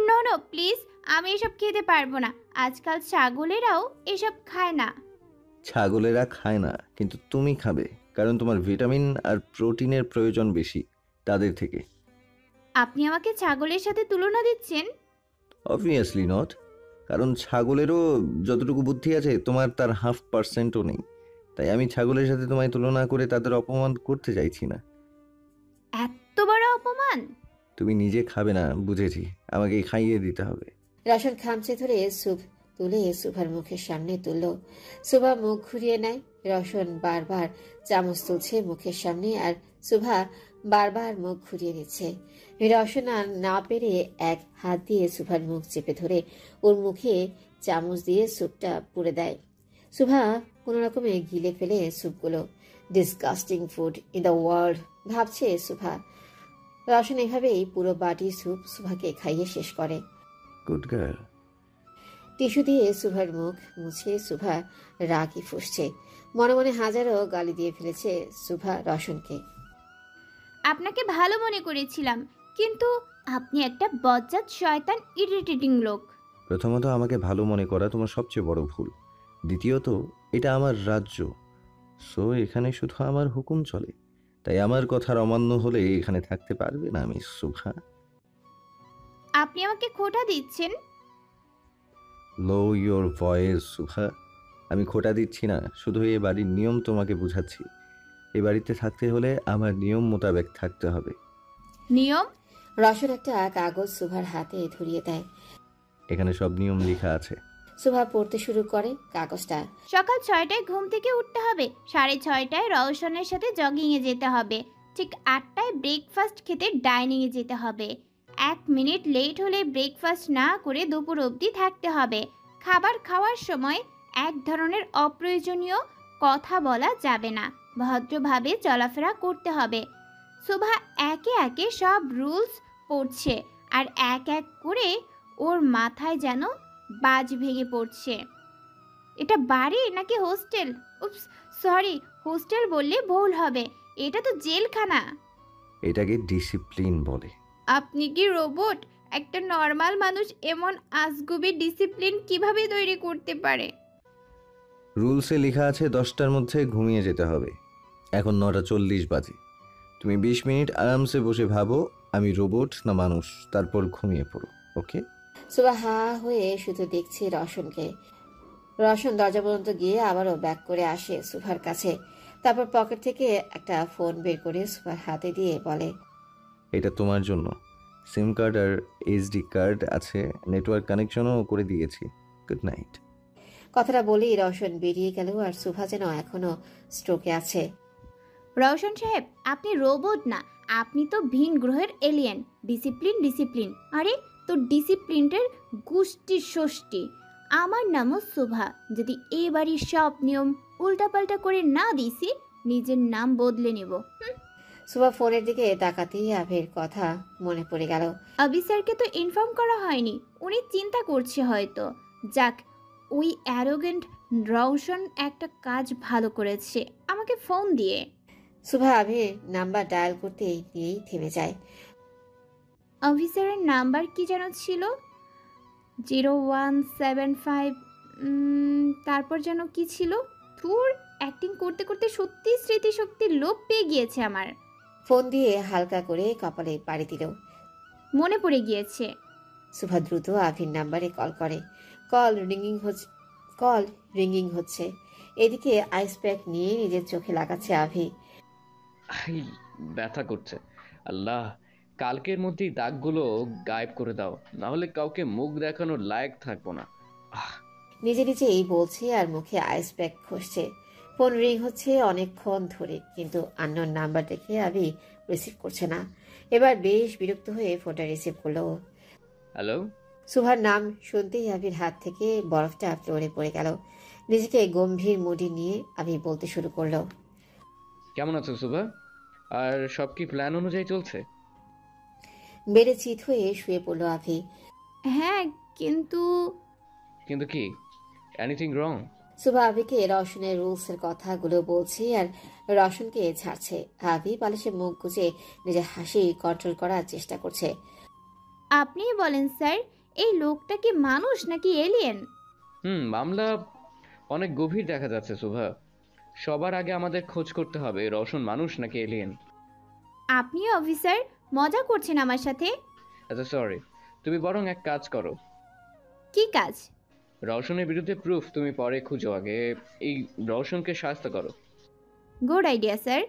নো প্লিজ, আমি এসব খেতে পারবো না। আজকাল ছাগলেরাও এসব খায় না। ছাগলেরা খায় না, কিন্তু তুমি খাবে, কারণ তোমার ভিটামিন আর প্রোটিনের প্রয়োজন বেশি তাদের থেকে। আপনি আমাকে ছাগলের সাথে তুলনা দিচ্ছেন? অবভিয়াসলি নট, কারণ ছাগলেরও যতটুকু বুদ্ধি আছে তোমার তার 0.5%ও নেই। তাই আমি ছাগলের সাথে তোমায় তুলনা করে তাদের অপমান করতে চাইছি না। এত বড় অপমান? তুমি নিজে খাবে না বুঝেছি, আমাকে খাইয়ে দিতে হবে। রওশন খামচে ধরে স্যুপ তুলে সুভার মুখের সামনে তুলল। সুভা মুখ ঘুরিয়ে নেয়। রওশন বারবার চামচ তুলছে মুখের সামনে, আর সুভা বারবার মুখ ঘুরিয়ে নিচ্ছে। রওশন আর না পেরে এক হাত দিয়ে সুভার মুখ চেপে ধরে ওর মুখে চামচ দিয়ে স্যুপটা পুড়ে দেয়। সুভা কোনো রকমে গিলে ফেলে স্যুপগুলো। Disgusting food in the world, ভাবছে সুভা। রওশন এভাবেই পুরো বাটি স্যুপ সুভাকে খাইয়ে শেষ করে। Good girl. টিস্যু দিয়ে সুভার মুখ মুছে সুভা রাগই ফুঁসছে। মনে মনে হাজারো গালি দিয়ে ফেলেছে সুভা রওশনকে। আপনাকে ভালো মনে করেছিলাম, কিন্তু আপনি একটা বজ্জাত শয়তান ইরিটেটিং লোক। প্রথমত, আমাকে ভালো মনে করা তোমার সবচেয়ে বড় ভুল। দ্বিতীয়ত, এটা আমার রাজ্য, সো এখানে শুধু আমার হুকুম চলে। তাই আমার কথার অমান্য হলে এখানে থাকতে পারবে না মিস সুভা। আপনি আমাকে খোঁটা দিচ্ছেন। লো ইয়োর ভয়েস সুভা। আমি খোটা দিচ্ছি না, শুধু এ বাড়ির নিয়ম তোমাকে বুঝাচ্ছি। এ বাড়িতে থাকতে হলে আমার নিয়ম মোতাবেক থাকতে হবে। নিয়ম? রওশন একটা কাগজ সুভার হাতে ধরিয়ে দেয়। এখানে সব নিয়ম লেখা আছে। সুভা পড়তে শুরু করে কাগজটা। সকাল 6টায় ঘুম থেকে উঠতে হবে, 6:30টায় রওশনের সাথে জগিংয়ে যেতে হবে, ঠিক 8টায় ব্রেকফাস্ট খেতে ডাইনিংয়ে যেতে হবে, 1 মিনিট লেট হলে ব্রেকফাস্ট না করে দুপুর অবধি থাকতে হবে। খাবার খাওয়ার সময় এক ধরনের অপ্রয়োজনীয় কথা বলা যাবে না, ভদ্রভাবে চলাফেরা করতে হবে। সুভা একে একে সব রুলস পড়ছে আর এক এক করে ওর মাথায় যেন বাজ ভেঙে পড়ছে। এটা বাড়ি নাকি হোস্টেল? উপস, সরি, হোস্টেল বললে ভুল হবে, এটা তো জেলখানা। এটাকে ডিসিপ্লিন বলে। আপনি কি রোবট? একটা নর্মাল মানুষ এমন আজগুবি ডিসিপ্লিন কিভাবে তৈরি করতে পারে? রুলসে লেখা আছে 10টার মধ্যে ঘুমিয়ে যেতে হবে। এখন 9:40 বাজে। তুমি 20 মিনিট আরামসে বসে ভাবো আমি রোবট না মানুষ, তারপর ঘুমিয়ে পড়ো। ওকে? সুভা হা হয়ে শুধু দেখছে রওশনকে। রওশন দরজা পর্যন্ত গিয়ে আবারও ব্যাক করে আসে সুভার কাছে। তারপর পকেট থেকে একটা ফোন বের করে সুভার হাতে দিয়ে বলে, এটা তোমার জন্য। সিম কার্ড আর এইচডি কার্ড আছে, নেটওয়ার্ক কানেকশনও করে দিয়েছি। Good night. কথাটা বলেই রওশন বেরিয়ে গেল আর সুভা যেন এখনো স্ট্রোকে আছে। রওশন সাহেব, আপনি রোবট না, আপনি তো ভিন গ্রহের এলিয়েন। ডিসিপ্লিন ডিসিপ্লিন, আরে তো ডিসিপ্লিনটার গুষ্টি ষষ্ঠী। আমার নামও সুভা। যদি এ বাড়ির সব নিয়ম উল্টাপাল্টা করে না দিছি, নিজের নাম বদলে নেব। সুভা ফোনের দিকে তাকাতেই আভের কথা মনে পড়ে গেল। অফিসারকে তো ইনফর্ম করা হয়নি, উনি চিন্তা করছে হয়তো। যাক, ওই অ্যারোগেন্ট রওশন একটা কাজ ভালো করেছে আমাকে ফোন দিয়ে। সুভা আভের নাম্বার ডায়াল করতে গিয়েই থেমে যায়। অফিসারের নাম্বার কি যেন ছিল? 0175, তারপর যেন কি ছিল? ধুর, অ্যাক্টিং করতে করতে সত্যি স্মৃতিশক্তির লোপ পেয়ে গিয়েছে আমার। ফোন দিয়ে হালকা করে কপালে পাড়ি দিল। মনে পড়ে গিয়েছে। সুভা দ্রুত আভির নাম্বারে কল করে। কল রিঙ্গিং হচ্ছে। এদিকে আইস প্যাক নিয়ে নিজের চোখে লাগাচ্ছে আভি। ব্যথা করছে। আল্লাহ, কালকের মধ্যেই দাগগুলো গায়েব করে দাও, না হলে কাউকে মুখ দেখানোর লায়ক থাকবো না। নিজে নিজেই বলছে আর মুখে আইস প্যাক ঘষছে। ফোন রিং হচ্ছে অনেকক্ষণ ধরে, কিন্তু আননোন নাম্বার দেখে আভি রিসিভ করছে না। এবার বেশ বিরক্ত হয়ে ফোনটা রিসিভ করলো। হ্যালো? সুভার নাম শুনতেই আভির হাত থেকে বরফটা ফ্লোরে পড়ে গেল। নিজেকে গম্ভীর মুডে নিয়ে আভি বলতে শুরু করলো, কেমন আছো সুভা? আর সব কি প্ল্যান অনুযায়ী চলছে? বেড়ে চিত হয়ে শুয়ে পড়লো আভি। হ্যাঁ, কিন্তু কিন্তু কি? Anything wrong? সুভা আভিকে রওশনের রুলসের কথাগুলো বলছে আর রওশনকে ছাড়ছে। আভি বালিশে মুখ গুজে নিজের হাসি কন্ট্রোল করার চেষ্টা করছে। আপনি বলেন স্যার, এই লোকটা কি মানুষ নাকি এলিয়েন? মামলা অনেক গভীর দেখা যাচ্ছে সুভা। সবার আগে আমাদের খোঁজ করতে হবে রওশন মানুষ নাকি এলিয়েন। আপনি অফিসার মজা করছেন আমার সাথে? আচ্ছা সরি, তুমি বরং এক কাজ করো। কি কাজ? রওশনের বিরুদ্ধে প্রুফ তুমি পরে খুঁজো, আগে এই রওশনকে শাস্তি করো। Good idea sir.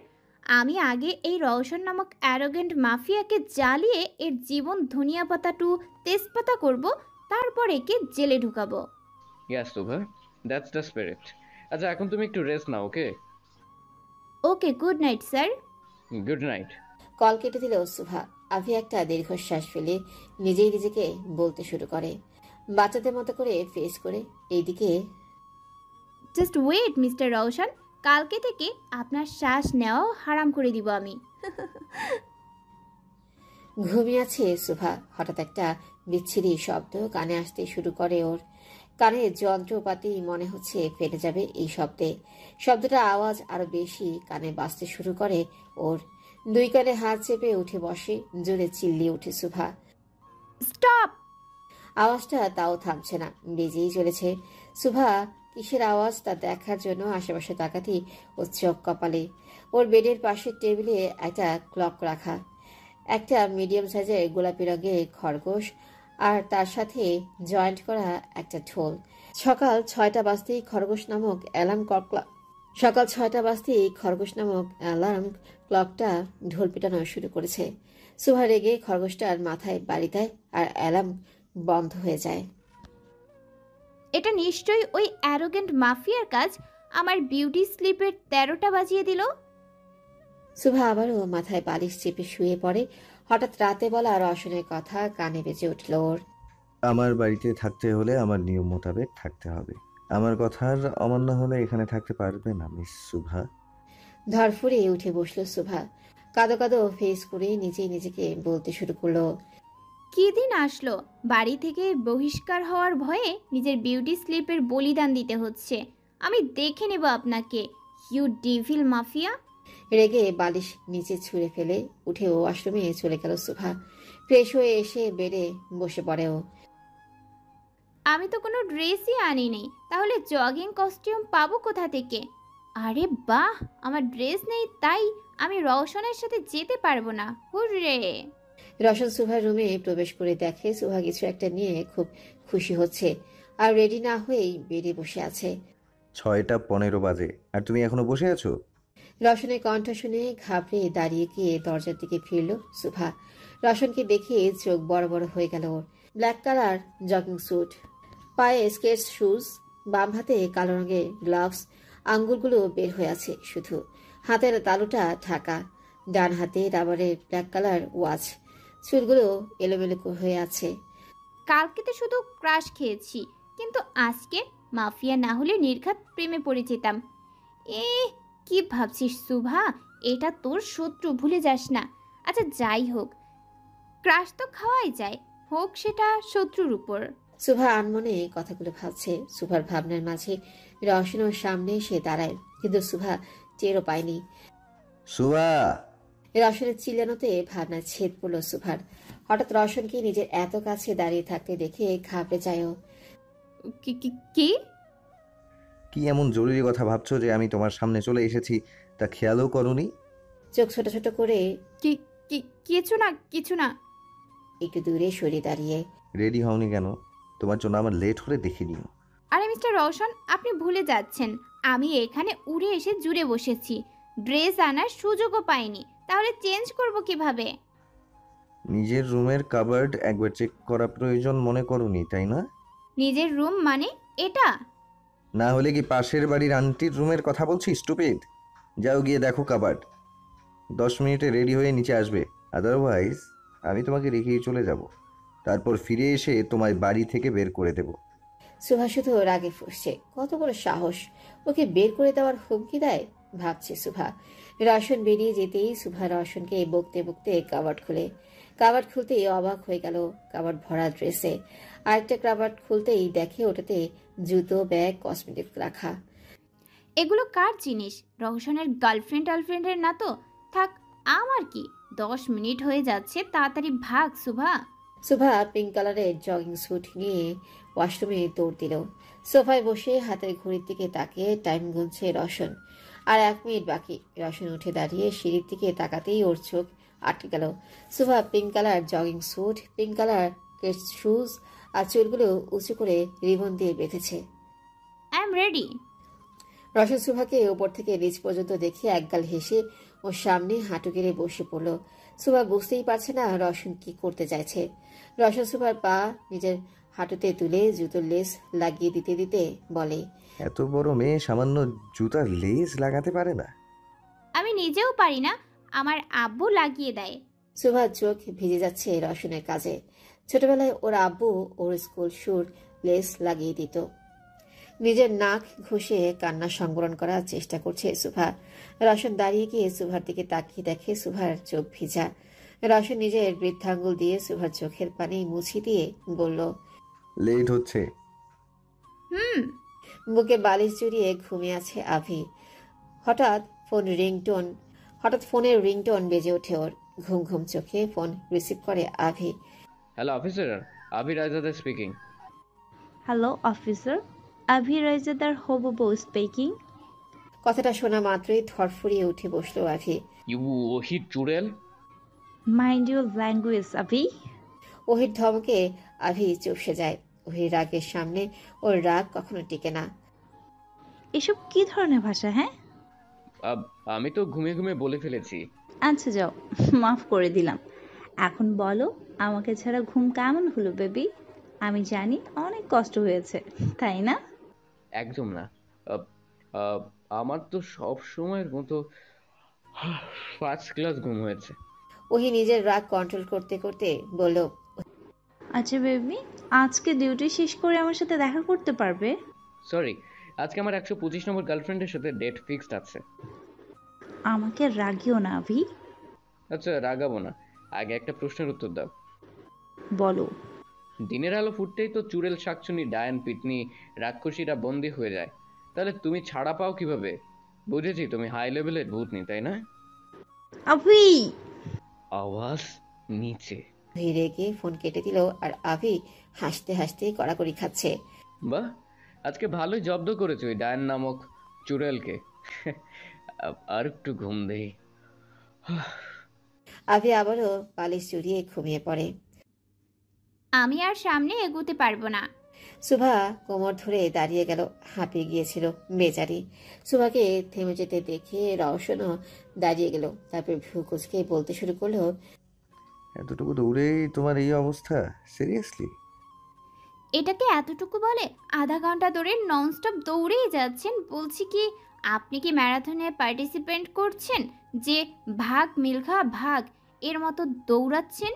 আমি আগে এই রওশন নামক অ্যারোগেন্ট মাফিয়াকে জ্বালিয়ে এর জীবন ধনিয়া পাতা টু তেজপাতা করব, তারপর একে জেলে ঢুকাবো। Yes Subha, that's the spirit. আচ্ছা এখন তুমি একটু রেস্ট নাও, okay? Okay, good night sir. Good night. Call কেটে দিল সুভা। আভি একটা দীর্ঘশ্বাস ফেলে নিজেই নিজেকে বলতে শুরু করে, বাচ্চাদের মতো করে ফেস করে। এইদিকে, জাস্ট ওয়েট মিস্টার রওশন, কালকে থেকে আপনার শ্বাস নেওয়াও হারাম করে দিব আমি। ঘুমিয়ে আছে সুভা। হঠাৎ একটা বিচ্ছিরি শব্দ কানে আসতে শুরু করে ওর। কানের যন্ত্রপাতি মনে হচ্ছে ফেটে যাবে এই শব্দে। শব্দটা আওয়াজ আরো বেশি কানে বাজতে শুরু করে ওর। দুই কানে হাত চেপে উঠে বসে, জোরে চিল্লিয়ে উঠে সুভা। স্টপ! আওয়াজটা তাও থামছে না, বেজেই চলেছে। সুভা কিসের আওয়াজ তা দেখার জন্য আশেপাশে তাকাতেই ওর চোখ কপালে। ওর বেডের পাশের টেবিলে একটা ক্লক রাখা, একটা মিডিয়াম সাইজের গোলাপি রঙের খরগোশ, আর তার সাথে জয়েন্ট করা একটা ঢোল। সকাল 6টা বাজতেই খরগোশ নামক অ্যালার্ম ক্লকটা ঢোল পিটানো শুরু করেছে। সুভা রেগে খরগোশটার মাথায় বাড়ি দেয় আর অ্যালার্ম বন্ধ হয়ে যায়। এটা নিশ্চয়ই ওই অ্যারোগেন্ট মাফিয়ার কাজ। আমার বিউটি স্লিপের 13টা বাজিয়ে দিল। সুভা আবারও মাথায় বালিশ চেপে শুয়ে পড়ে। হঠাৎ রাতে বলা রওশনের কথা কানে বেজে উঠল ওর। আমার বাড়িতে থাকতে হলে আমার নিয়ম মোতাবেক থাকতে হবে। আমার কথার অমান্য হলে এখানে থাকতে পারবে না মিস সুভা। ধরফুরে উঠে বসল সুভা। কাঁদো কাঁদো ফেস করে নিজেই নিজেকে বলতে শুরু করলো। কি দিন আসলো, বাড়ি থেকে বহিষ্কার হওয়ার ভয়ে নিজের বিউটি স্লিপের বলিদান দিতে হচ্ছে। আমি দেখে নেব আপনাকে, ইউ ডিভিল মাফিয়া। রেগে বালিশ নিচে ছুঁড়ে ফেলে উঠে ওয়াশরুমে চলে গেল সুভা। ফ্রেশ হয়ে এসে বেডে বসে পড়ে ও। আমি তো কোনো ড্রেসই আনিনি, তাহলে জগিং কস্টিউম পাবো কোথা থেকে? আরে বাহ, আমার ড্রেস নেই তাই আমি রওশনের সাথে যেতে পারবো না। হুররে! রওশন সুভার রুমে প্রবেশ করে দেখে সুভা কিছু একটা নিয়ে খুব খুশি হচ্ছে, আর রেডি না হয়েই বেডে বসে আছে। 6টা 15 বাজে আর তুমি এখনো বসে আছো? রওশনের কণ্ঠ শুনে ঘাবড়ে দাঁড়িয়ে গিয়ে দরজার দিকে ফিরল সুভা। রওশনকে দেখে চোখ বড় বড় হয়ে গেল ওর। ব্ল্যাক কালার জগিং স্যুট, পায়ে স্কেটস শুজ, বাম হাতে কালো রঙের গ্লাভস, আঙ্গুলগুলো বের হয়ে আছে শুধু, হাতের তালুটা ঢাকা। ডান হাতে রাবারের ব্ল্যাক কালার ওয়াচ, চুলগুলো এলোমেলো হয়ে আছে। কালকে তো শুধু ক্রাশ খেয়েছি, কিন্তু আজকে মাফিয়া না হলে নির্ঘাত প্রেমে পড়ে যেতাম। কি ভাবছিস সুভা? এটা তোর শত্রু, ভুলে যাস না। আচ্ছা যাই হোক, ক্রাশ তো খাওয়াই যায়, হোক সেটা শত্রুর উপর। সুভা আনমনে কথাগুলো ভাবছে। সুভার ভাবনার মাঝে রওশনের সামনে সে দাঁড়ায়, কিন্তু সুভা টেরও পায়নি। সুভা! রওশনের চিল্লানোতে ভাবনায় ছেদ পড়ল সুভার। হঠাৎ রওশনকে নিজের এত কাছে দাঁড়িয়ে থাকতে দেখে ঘাবড়ে যায় ও। কি কি এমন জরুরি কথা ভাবছো যে আমি তোমার সামনে চলে এসেছি তা খেয়ালও করনি? চোখ ছোট ছোট করে কিছু না। একটু দূরে সরে দাঁড়িয়ে। রেডি হওনি কেন? তোমার জন্য আমার লেট হলে দেখে নিও। আরে মিস্টার রওশন, আপনি ভুলে যাচ্ছেন আমি এখানে উড়ে এসে জুড়ে বসেছি, ড্রেস আনার সুযোগও পাইনি, তাহলে চেঞ্জ করব কিভাবে? নিজের রুমের কাবার্ড একবার চেক করা প্রয়োজন মনে করোনি, তাই না? নিজের রুম মানে এটা? না হলে কি পাশের বাড়ির আন্টির রুমের কথা বলছি স্টুপিড? যাও গিয়ে দেখো কাবার্ড। 10 মিনিটে রেডি হয়ে নিচে আসবে, আদারওয়াইজ আমি তোমাকে রেখেই চলে যাব, তারপর ফিরে এসে তোমায় বাড়ি থেকে বের করে দেব। সুভা শুধু রাগে ফুঁসছে। কত বড় সাহস, ওকে বের করে দেওয়ার হুমকি দেয় ভাবছে সুভা। রওশন বেরিয়ে যেতেই সুভা রওশনকে বকতে বকতে কাবার্ড খুলে। কাবার্ড খুলতেই অবাক হয়ে গেল। কাবার্ড ভরা ড্রেসে। আরেকটা কাবার্ড খুলতেই দেখে ওটাতে জুতো, ব্যাগ, কসমেটিক রাখা। এগুলো কার জিনিস? রওশনের গার্লফ্রেন্ডের না তো? থাক, আমার কি, 10 মিনিট হয়ে যাচ্ছে, তাড়াতাড়ি ভাগ সুভা। সুভা পিঙ্ক কালারের জগিং স্যুট নিয়ে ওয়াশরুমে দৌড় দিল। সোফায় বসে হাতের ঘড়ির দিকে তাকিয়ে টাইম গুনছে রওশন। আর 1 মিনিট বাকি। রওশন উঠে দাঁড়িয়ে সিঁড়ির দিকে তাকাতেই ওর চোখ আটকে গেল। Subha pink colour jogging suit, pink colour shoes আর চুলগুলো উঁচু করে রিবন দিয়ে বেঁধেছে। I am ready. রওশন সুভাকে ওপর থেকে নিচ পর্যন্ত দেখে একগাল হেসে ওর সামনে হাঁটু গেড়ে বসে পড়ল। সুভা বুঝতেই পারছে না রওশন কি করতে চাইছে। রওশন সুভার পা নিজের হাঁটুতে তুলে জুতোর লেস লাগিয়ে দিতে দিতে বলে, এত বড় মেয়ে সামান্য জুতার লেস লাগাতে পারে না? আমি নিজেও পারি না, আমার আব্বু লাগিয়ে দেয়। সুভার চোখ ভিজে যাচ্ছে রওশনের কাজে। ছোটবেলায় ওর আব্বু ওর স্কুল শুর লেস লাগিয়ে দিত। নিজের নাক ঘষে কান্না সংবরণ করার চেষ্টা করছে সুভা। রওশন দাঁড়িয়ে গিয়ে সুভার দিকে তাকিয়ে দেখে সুভার চোখ ভিজা। রওশন নিজের বৃদ্ধাঙ্গুল দিয়ে সুভার চোখের পানি মুছি দিয়ে বলল, লেট হচ্ছে। বুকে বালিশ জড়িয়ে ঘুমিয়ে আছে আভি। হঠাৎ ফোনের রিংটোন বেজে ওঠে ওর। ঘুম ঘুম চোখে ফোন রিসিভ করে Abhi. Hello officer, Abhi Raizada speaking. Hello officer, Abhi রাইজাদার হবু বউ স্পিকিং। কথাটা শোনা মাত্রই ধরফড়িয়ে উঠে বসলো আভি। ইউ ওহির চুড়েল। Mind your language Abhi. ওহির ধমকে আভি চুপসে যায়। ওহির রাগের সামনে ওর রাগ কখনো টিকে না। এসব কি ধরনের ভাষা? হ্যাঁ, আমি তো ঘুমিয়ে ঘুমিয়ে বলে ফেলেছি। আচ্ছা যাও, মাফ করে দিলাম। এখন বলো, আমাকে ছাড়া ঘুম কেমন হলো বেবি? আমি জানি অনেক কষ্ট হয়েছে, তাই না? একদম না। আহ, আহ, আমার তো সব সময়ের মতো ফার্স্ট ক্লাস ঘুম হয়েছে। ওহি নিজের রাগ কন্ট্রোল করতে করতে বলল, আচ্ছা বেবি, আজকে ডিউটি শেষ করে আমার সাথে দেখা করতে পারবে? সরি, আজকে আমার 125 নম্বর গার্লফ্রেন্ডের সাথে ডেট ফিক্সড আছে। আমাকে রাগিও না আভি। আচ্ছা রাগাবো না, আগে একটা প্রশ্নের উত্তর দাও। বলো। দিনের আলো ফুটতেই তো চুড়েল, শাকচুনি, ডায়ান, পিটনি, রাক্ষসীরা বন্দী হয়ে যায়, তাহলে তুমি ছাড়া পাও কিভাবে? বুঝেছি তুমি হাই লেভেলের ভূতনি, তাই না? আভি! আওয়াজ নিচে। ওহি রেগে ফোন কেটে দিল আর আভি হাসতে হাসতে কড়াকড়ি খাচ্ছে। বাহ, আজকে ভালোই জব্দ করেছো ওই ডায়ান নামক চুড়েলকে। আর একটু ঘুম দেই। আভি আবারও বালিশ জড়িয়ে ঘুমিয়ে পড়ে। আমি আর সামনে এগোতে পারবো না। সুভা কোমর ধরে দাঁড়িয়ে গেল। হাঁপিয়ে গিয়েছিল বেচারি। সুভাকে থেমে যেতে দেখে রওশনও দাঁড়িয়ে গেল। তারপর ভ্রু কুচকে বলতে শুরু করলো, এতটুকু দৌড়েই তোমার এই অবস্থা? সিরিয়াসলি? এটাকে এতটুকু বলে? আধা ঘন্টা ধরে ননস্টপ দৌড়েই যাচ্ছেন। বলছি কি, আপনি কি ম্যারাথনে পার্টিসিপেট করছেন যে ভাগ মিলখা ভাগ এর মতো দৌড়াচ্ছেন?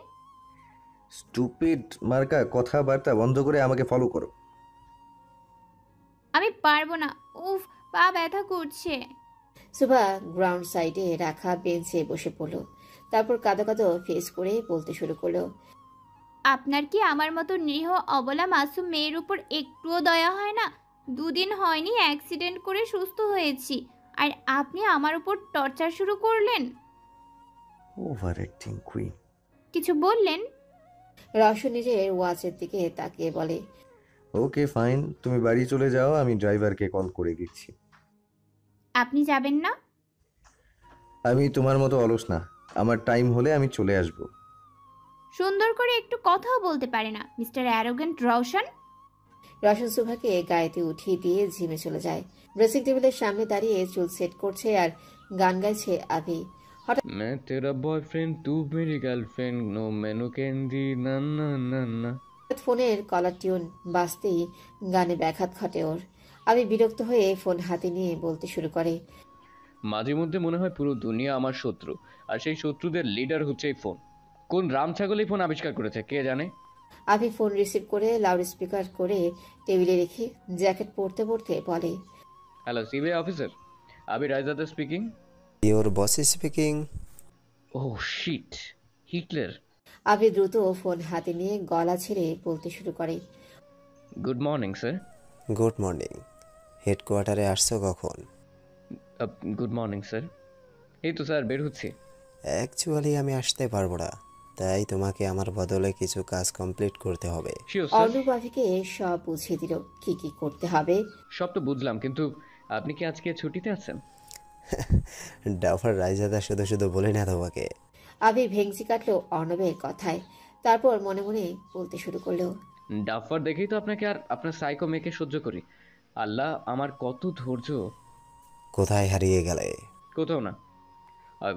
স্টুপিড মার্কা কথাবার্তা বন্ধ করে আমাকে ফলো করো। আমি পারবো না, উফ, পা ব্যথা করছে। সুভা গ্রাউন্ড সাইডে রাখা বেঞ্চে বসে পড়লো। তারপর কাঁদো কাঁদো ফেস করে বলতে শুরু করলো, আপনার কি আমার মতো নিরীহ অবলা মাসুম মেয়ের উপর একটুও দয়া হয় না? 2 দিন হয়নি অ্যাক্সিডেন্ট করে সুস্থ হয়েছি, আর আপনি আমার উপর টর্চার শুরু করলেন। Over acting queen. কিছু বললেন? রওশন নিজের ওয়াচের দিকে তাকিয়ে বলে, ওকে ফাইন, তুমি বাড়ি চলে যাও, আমি ড্রাইভারকে কল করে দিচ্ছি। আপনি যাবেন না? আমি তোমার মতো অলস না, আমার টাইম হলে আমি চলে আসব। সুন্দর করে একটু কথাও বলতে পারে না মিস্টার অ্যারোগেন্ট রওশন। রওশন সুভাকে গাড়িতে উঠিয়ে দিয়ে জিমে চলে যায়। ড্রেসিং টেবিলের সামনে দাঁড়িয়ে চুল সেট করছে আর গান গাইছে আভি। मैं तेरा बॉयफ्रेंड तू मेरी गर्लफ्रेंड नो मेनू कैंडी ना ना ना ना। ফোনের কলার টিউন বাজতেই গানে ব্যাঘাত ঘটে ওর। আভি বিরক্ত হয়ে ফোন হাতে নিয়ে বলতে শুরু করে, মাঝে মধ্যে মনে হয় পুরো দুনিয়া আমার শত্রু, আর সেই শত্রুদের লিডার হচ্ছে এই ফোন। কোন রাম ছাগল এই ফোন আবিষ্কার করেছে কে জানে। আভি ফোন রিসিভ করে লাউড স্পিকার করে টেবিলে রেখে জ্যাকেট পরতে পরতে বলে, hello CBI officer, Abhi Raizada speaking. Your boss speaking. Oh shit, Hitler. Abhi দ্রুত ফোন হাতে নিয়ে গলা ছেড়ে বলতে শুরু করে, good morning sir. Good morning. হেডকোয়ার্টারে আসছো কখন? গুড মর্নিং স্যার, এই তো স্যার বের হচ্ছি। অ্যাকচুয়ালি আমি আসতে পারবো না, তাই তোমাকে আমার বদলে কিছু কাজ কমপ্লিট করতে হবে। অর্ণব আভিকে সব বুঝিয়ে দিল কি কি করতে হবে। সব তো বুঝলাম, কিন্তু আপনি কি আজকে ছুটিতে আছেন? ডাফার রায়জাদা শুধু শুধু বলে না তোমাকে। আভি ভেংচি কাটলো অর্ণবের কথায়। তারপর মনে মনে বলতে শুরু করলো, ডাফার দেখেই তো আপনাকে আর আপনার সাইকো মেয়েকে সহ্য করি। আল্লাহ, আমার কত ধৈর্য। কোথায় হারিয়ে গেলে? কোথাও না,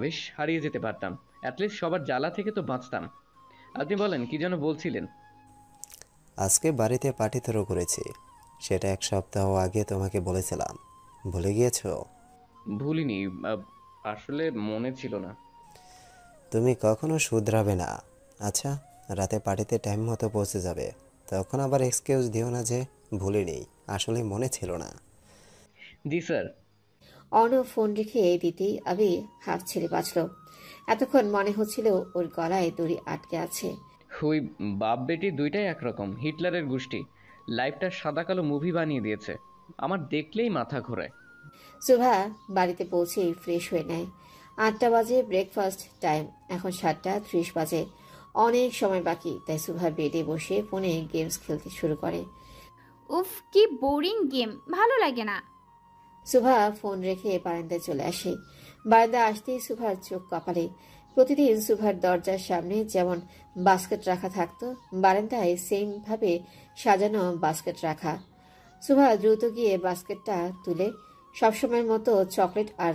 বেশ হারিয়ে যেতে পারতাম, অ্যাটলিস্ট সবার জ্বালা থেকে তো বাঁচতাম। আপনি বলেন কি যেন বলছিলেন? আজকে বাড়িতে পার্টি থ্রো করেছি, সেটা 1 সপ্তাহ আগে তোমাকে বলেছিলাম, ভুলে গিয়েছো? ভুলিনি, আসলে মনে ছিল না। তুমি কখনো শুধরাবে না। আচ্ছা, রাতে পার্টিতে টাইম মতো পৌঁছে যাবে, তখন আবার এক্সকিউজ দিও না যে ভুলিনি, আসলে মনে ছিল না। জি স্যার। অর্ণব ফোন রেখে দিতেই আভি হাফ ছেড়ে বাঁচল। এতক্ষণ মনে হচ্ছিল ওর গলায় দড়ি আটকে আছে। ওই বাপ বেটি দুইটাই একরকম, হিটলারের গোষ্ঠী। লাইফটা সাদা কালো মুভি বানিয়ে দিয়েছে, আমার দেখলেই মাথা ঘোরায়। সুভা বাড়িতে পৌঁছে ফ্রেশ হয়ে নেয়। 8টা বাজে ব্রেকফাস্ট টাইম, এখন 7:30 বাজে। অনেক সময় বাকি, তাই সুভা বেডে বসে ফোনে গেমস খেলতে শুরু করে। উফ, কি বোরিং গেম, ভালো লাগে না। সুভা ফোন রেখে বারান্দায় চলে আসে। বারান্দা আসতেই সুভার চোখ কপালে। প্রতিদিন সুভার দরজার সামনে যেমন বাস্কেট রাখা থাকতো, বারান্দায় সেম ভাবে সাজানো বাস্কেট রাখা। সুভা দ্রুত গিয়ে বাস্কেটটা তুলে সবসময়ের মতো চকলেট আর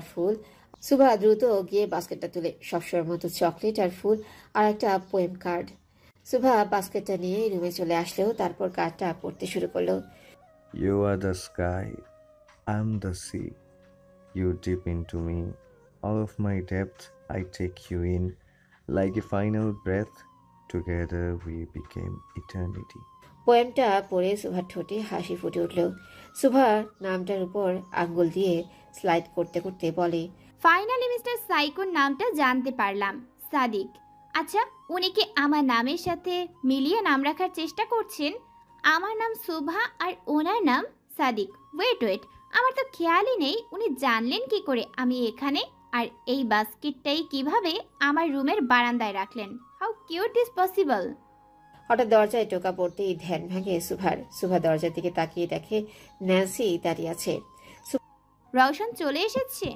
ফুল আর একটা পোয়েম কার্ড। সুভা বাস্কেটটা নিয়ে রুমে চলে আসলেও তারপর কার্ডটা পড়তে শুরু করলো। You are the sky, I'm the sea. You dip into me. All of my depth, I take you in. Like a final breath, together we became eternity. পোয়েমটা পড়ে সুভার ঠোঁটে হাসি ফুটে উঠল। সুভার নামটার উপর আঙ্গুল দিয়ে স্লাইড করতে করতে বলে, ফাইনালি মিস্টার সাইকোর নামটা জানতে পারলাম, সাদিক। আচ্ছা, উনি কি আমার নামের সাথে মিলিয়ে নাম রাখার চেষ্টা করছেন? আমার নাম সুভা আর ওনার নাম সাদিক। ওয়েট, আমার তো খেয়ালই নেই উনি জানলেন কি করে আমি এখানে, আর এই বাস্কেটটাই কিভাবে আমার রুমের বারান্দায় রাখলেন। How cute this possible. হঠাৎ দরজায় টোকা পড়তেই ধ্যান ভাঙে সুভার। সুভা দরজার দিকে তাকিয়ে দেখে ন্যান্সি দাঁড়িয়ে আছে। রওশন চলে এসেছে?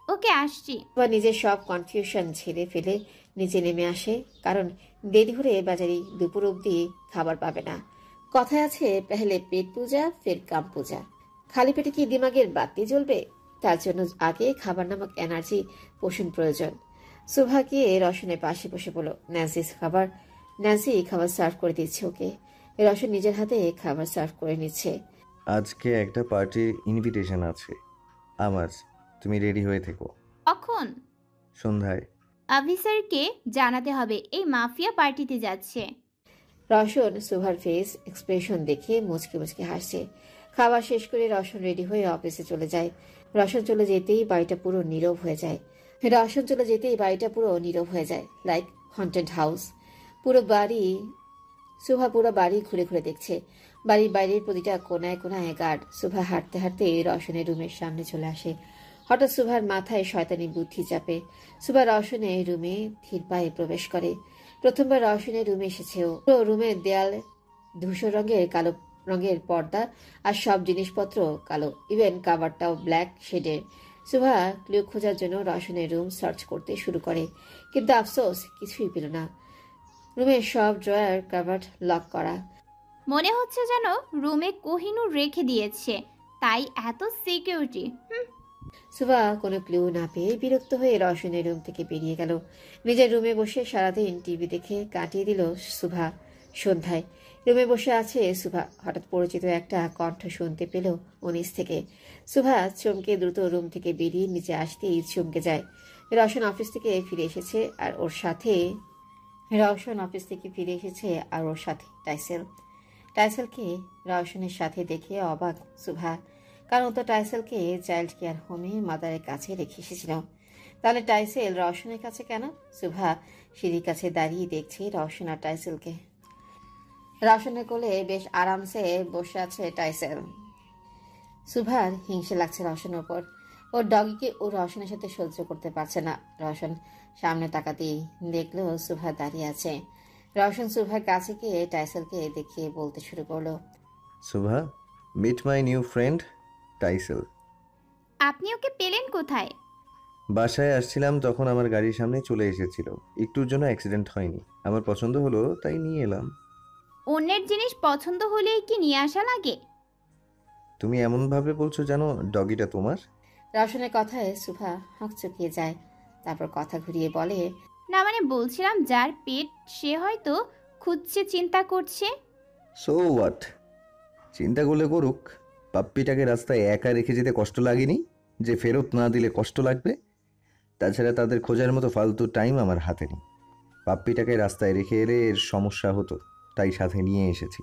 ওকে, আসছি। সুভা নিজের সব কনফিউশন ছেড়ে ফেলে নিচে নেমে আসে, কারণ দেরি হলে বাজারে দুপুর অবধি খাবার পাবে না। কথায় আছে, পেহলে পেট পূজা ফের কাম পূজা। খালি পেটে কি দিমাগের বাতি জ্বলবে? তার জন্য আগে খাবার নামক এনার্জি পোষণ প্রয়োজন। সুভা গিয়ে রওশনের পাশে বসে বলল, ন্যান্সি খাবার সার্ভ করে দিচ্ছে ওকে। রওশন নিজের হাতে খাবার সার্ভ করে নিচ্ছে। আজকে একটা পার্টির ইনভিটেশন আছে আমার, তুমি রেডি হয়ে থেকো। কখন? সন্ধ্যায়। অফিসারকে জানাতে হবে এই মাফিয়া পার্টিতে যাচ্ছে। রওশন সুভার ফেস এক্সপ্রেশন দেখে মুচকে মুচকে হাসছে। খাবার শেষ করে রওশন রেডি হয়ে অফিসে চলে যায়। রওশন চলে যেতেই বাড়িটা পুরো নীরব হয়ে যায়, লাইক হন্টেড হাউস। সুভা পুরো বাড়ি ঘুরে ঘুরে দেখছে। বাড়ির বাইরের প্রতিটা কোনায় কোনায় গার্ড। সুভা হাঁটতে হাঁটতে রওশনের রুমের সামনে চলে আসে। হঠাৎ সুভার মাথায় শয়তানি বুদ্ধি চাপে। সুভা রওশনের রুমে ধীর পায়ে প্রবেশ করে। প্রথমবার রওশনের রুমে এসেছেও। পুরো রুমের দেয়াল ধূসর কালো রঙের পর্দা, আর সব জিনিসপত্র কালো, ইভেন কাভারটাও ব্ল্যাক শেডের। সুভা ক্লু খোঁজার জন্য রওশনের রুম সার্চ করতে শুরু করে, কিন্তু আফসোস কিছুই পেল না। রুমের সব ড্রয়ার কাভার্ড লক করা। মনে হচ্ছে যেন রুমে কোহিনূর রেখে দিয়েছে, তাই এত সিকিউরিটি। সুভা কোনো ক্লু না পেয়ে বিরক্ত হয়ে রওশনের রুম থেকে বেরিয়ে গেল। নিজের রুমে বসে সারাদিন টিভি দেখে কাটিয়ে দিল সুভা। সন্ধ্যায় রুমে বসে আছে সুভা। হঠাৎ পরিচিত একটা কণ্ঠ শুনতে পেল উনিশ থেকে। সুভা চমকে দ্রুত রুম থেকে বেরিয়ে নিচে আসতেই চমকে যায়। রওশন অফিস থেকে ফিরে এসেছে আর ওর সাথে টাইসেলকে রওশনের সাথে দেখে অবাক সুভা, কারণ তো টাইসেলকে চাইল্ড কেয়ার হোমে মাদারের কাছে রেখে এসেছিল। তাহলে টাইসেল রওশনের কাছে কেন? সুভা সিঁড়ির কাছে দাঁড়িয়ে দেখছে রওশন আর টাইসেলকে। রওশনের কোলে বেশ আরামসে বসে আছে টাইসেল। সুভার হিংসে লাগছে রওশনের ওপর। ওর ডগিকে ও রওশনের সাথে সহ্য করতে পারছে না। রওশন সামনে তাকাতেই দেখলো সুভা দাঁড়িয়ে আছে। রওশন সুভার কাছে গিয়ে টাইসেলকে দেখিয়ে বলতে শুরু করলো, Subha, meet my new friend Taisel. আপনি ওকে পেলেন কোথায়? বাসায় আসছিলাম, তখন আমার গাড়ির সামনে চলে এসেছিল। একটুর জন্য অ্যাক্সিডেন্ট হয়নি, আমার পছন্দ হলো তাই নিয়ে এলাম। অন্যের জিনিস পছন্দ হলেই কি নিয়ে আসা লাগে? তুমি এমনভাবে বলছো জানো ডগিটা তোমার। রওশনের কথায় সুভা হকচকিয়ে যায়, তারপর কথা ঘুরিয়ে বলে, না মানে বলছিলাম যার পেট সে হয়তো খুঁজছে, চিন্তা করছে। সো হোয়াট, চিন্তা করলে করুক। পাপ্পিটাকে রাস্তায় একা রেখে যেতে কষ্ট লাগেনি যে ফেরত না দিলে কষ্ট লাগবে? তাছাড়া তাদের খোঁজার মতো ফালতু টাইম আমার হাতে নেই। পাপ্পিটাকে রাস্তায় রেখে এলে এর সমস্যা হতো, তাই সাথে নিয়ে এসেছি।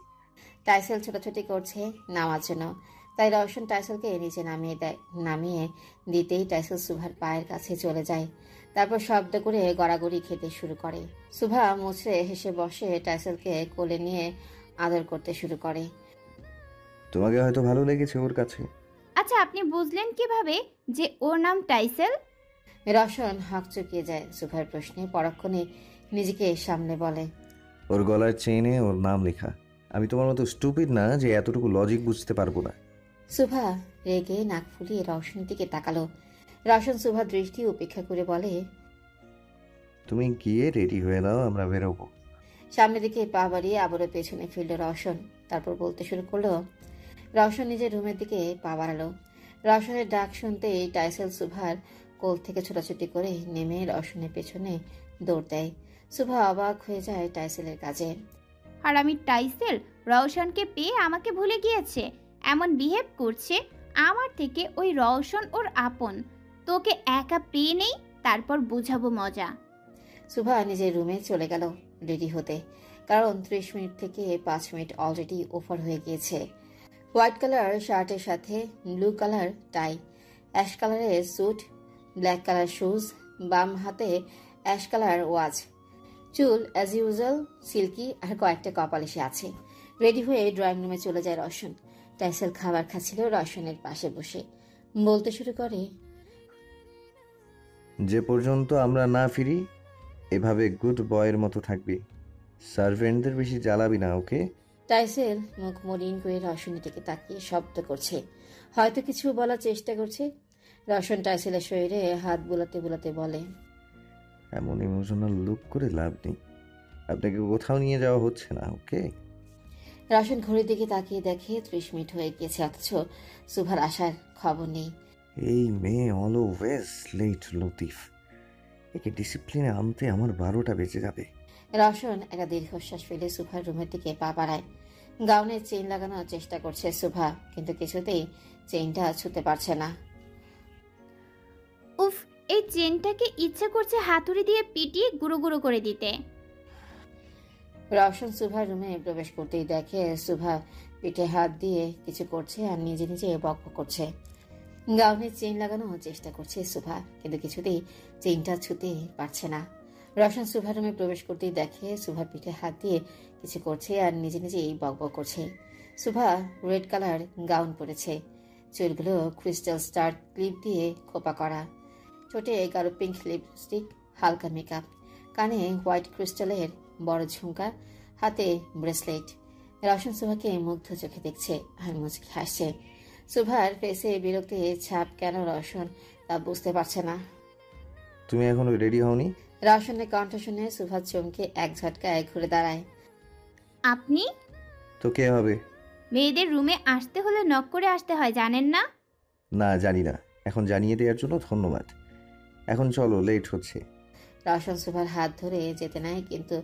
টাইসেল ছোটাছুটি করছে নামার জন্য, তাই রওশন টাইসেলকে নিচে নামিয়ে দেয়। নামিয়ে দিতেই টাইসেল সুভার পায়ের কাছে চলে যায়। তারপর শব্দ করে গড়াগড়ি খেতে শুরু করে। সুভা মুচড়ে হেসে বসে টাইসেলকে কোলে নিয়ে আদর করতে শুরু করে। তোমাকে হয়তো ভালো লেগেছে ওর কাছে। আচ্ছা, আপনি বুঝলেন কিভাবে যে ওর নাম টাইসেল? রওশন হকচকিয়ে যায় সুভার প্রশ্নে। পরক্ষণে নিজেকে সামনে বলে, ওর গলার চেইনে ওর নাম লেখা। আমি তোমার মতো স্টুপিড না যে এতটুকু লজিক বুঝতে পারবো না। সুভা রেগে নাক ফুলিয়ে রওশনের দিকে তাকালো। রওশন সুভার দৃষ্টি উপেক্ষা করে বলে, তুমি গিয়ে রেডি হয়ে নাও, আমরা বেরোবো। সামনের দিকে পা বাড়িয়ে আবারও পেছনে ফিরল রওশন। তারপর বলতে শুরু করলো। রওশন নিজের রুমের দিকে পা বাড়ালো। রওশনের ডাক শুনতেই টাইসেল সুভার কোল থেকে ছোটাছুটি করে নেমে রওশনের পেছনে দৌড় দেয়। সুভা অবাক হয়ে যায় টাইসেলের কাজে। আর আমি টাইসেল রওশনকে পেয়ে আমাকে ভুলে গিয়েছে, এমন বিহেভ করছে। আমার থেকে ওই রওশন ওর আপন। তোকে একা পেয়ে নেই, তারপর বুঝাবো মজা। সুভা নিজের রুমে চলে গেল রেডি হতে, কারণ 30 মিনিট থেকে 5 মিনিট অলরেডি ওভার হয়ে গিয়েছে। হোয়াইট কালার শার্টের সাথে ব্লু কালার টাই, অ্যাশ কালারের স্যুট, ব্ল্যাক কালার শুজ, বাম হাতে অ্যাশ কালার ওয়াচ, চুল অ্যাজ ইউজুয়াল সিল্কি, আর কয়েকটা কপালিশে আছে। রেডি হয়ে ড্রয়িং রুমে চলে যায় রওশন। টাইসেল খাবার খাচ্ছিল রওশনের পাশে বসে। বলতে শুরু করে, যে পর্যন্ত আমরা না ফিরি এভাবে গুড বয়ের মতো থাকবি। সার্ভেন্টদের বেশি জ্বালাবি না, ওকে? টাইসেল মুখ মলিন করে রওশনের দিকে তাকিয়ে শব্দ করছে, হয়তো কিছু বলার চেষ্টা করছে। রওশন টাইসেলের শরীরে হাত বুলাতে বুলাতে বলে, এমন ইমোশনাল লুক করে লাভ নেই। আপনাকে কোথাও নিয়ে যাওয়া হচ্ছে না, ওকে? রওশন ঘড়ির দিকে তাকিয়ে দেখে 30 মিনিট হয়ে গিয়েছে, অথচ সুভার আসার খবর নেই। এই মেয়ে অলওয়েজ লেট লতিফ। একে ডিসিপ্লিনে আনতে আমার 12টা বেজে যাবে। রওশন একটা দীর্ঘশ্বাস ফেলে সুভার রুমের দিকে পা বাড়ায়। গাউনের চেইন লাগানোর চেষ্টা করছে সুভা, কিন্তু কিছুতেই চেইনটা ছুঁতে পারছে না। উফ, এই চেনটাকে ইচ্ছে করছে হাতুড়ি দিয়ে পিটিয়ে গুঁড়ো গুঁড়ো করে দিতে। রওশন সুভার রুমে প্রবেশ করতেই দেখে সুভা পিঠে হাত দিয়ে কিছু করছে আর নিজে নিজে বকবক করছে। গাউনের চেইন লাগানোর চেষ্টা করছে সুভা, কিন্তু কিছুতেই চেইনটা ছুঁতে পারছে না। রওশন সুভার রুমে প্রবেশ করতেই দেখে সুভা পিঠে হাত দিয়ে কিছু করছে আর নিজে নিজেই বকবক করছে। সুভা রেড কালার গাউন পরেছে, চুলগুলো ক্রিস্টাল স্টার ক্লিপ দিয়ে খোপা করা, ঠোঁটে গাঢ় পিঙ্ক লিপস্টিক, হালকা মেকআপ, কানে হোয়াইট ক্রিস্টালের বড় ঝুমকা, হাতে ব্রেসলেট। রওশন সুভাকে মুগ্ধ চোখে দেখছে আর মুচকি হাসছে। সুভার ফেসে বিরক্তির ছাপ কেন রওশন তা বুঝতে পারছে না। তুমি এখনো রেডি হওনি? রওশনের কণ্ঠ শুনে সুভা চমকে এক ঝটকায় ঘুরে দাঁড়ায়। আপনি? তো কে হবে? মেয়েদের রুমে আসতে হলে নক করে আসতে হয়, জানেন না? না, জানি না। এখন জানিয়ে দেওয়ার জন্য ধন্যবাদ। এখন চলো, লেট হচ্ছে। রওশন সুভার হাত ধরে যেতে নেয়, কিন্তু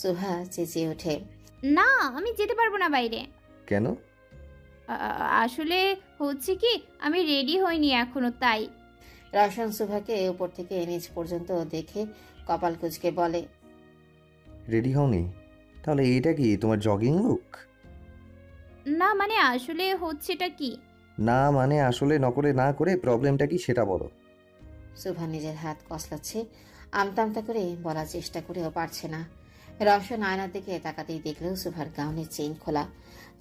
সুভা চেঁচিয়ে ওঠে, না, আমি যেতে পারবো না বাইরে। কেন? আসলে হচ্ছে কি, আমি রেডি হইনি এখনো, তাই। রওশন সুভাকে উপর থেকে নিচ পর্যন্ত দেখে কপাল কুঁচকে বলে, রেডি হওনি? তাহলে এইটা কি তোমার জগিং লুক? না মানে আসলে হচ্ছেটা কি? না মানে আসলে নকলে না করে প্রবলেমটা কি সেটা বলো। সুভা নিজের হাত কসলাচ্ছে, আমতা আমতা করে বলার চেষ্টা করেও পারছে না। রওশন আয়নার দিকে তাকাতেই দেখলো সুভার গাউনের চেইন খোলা।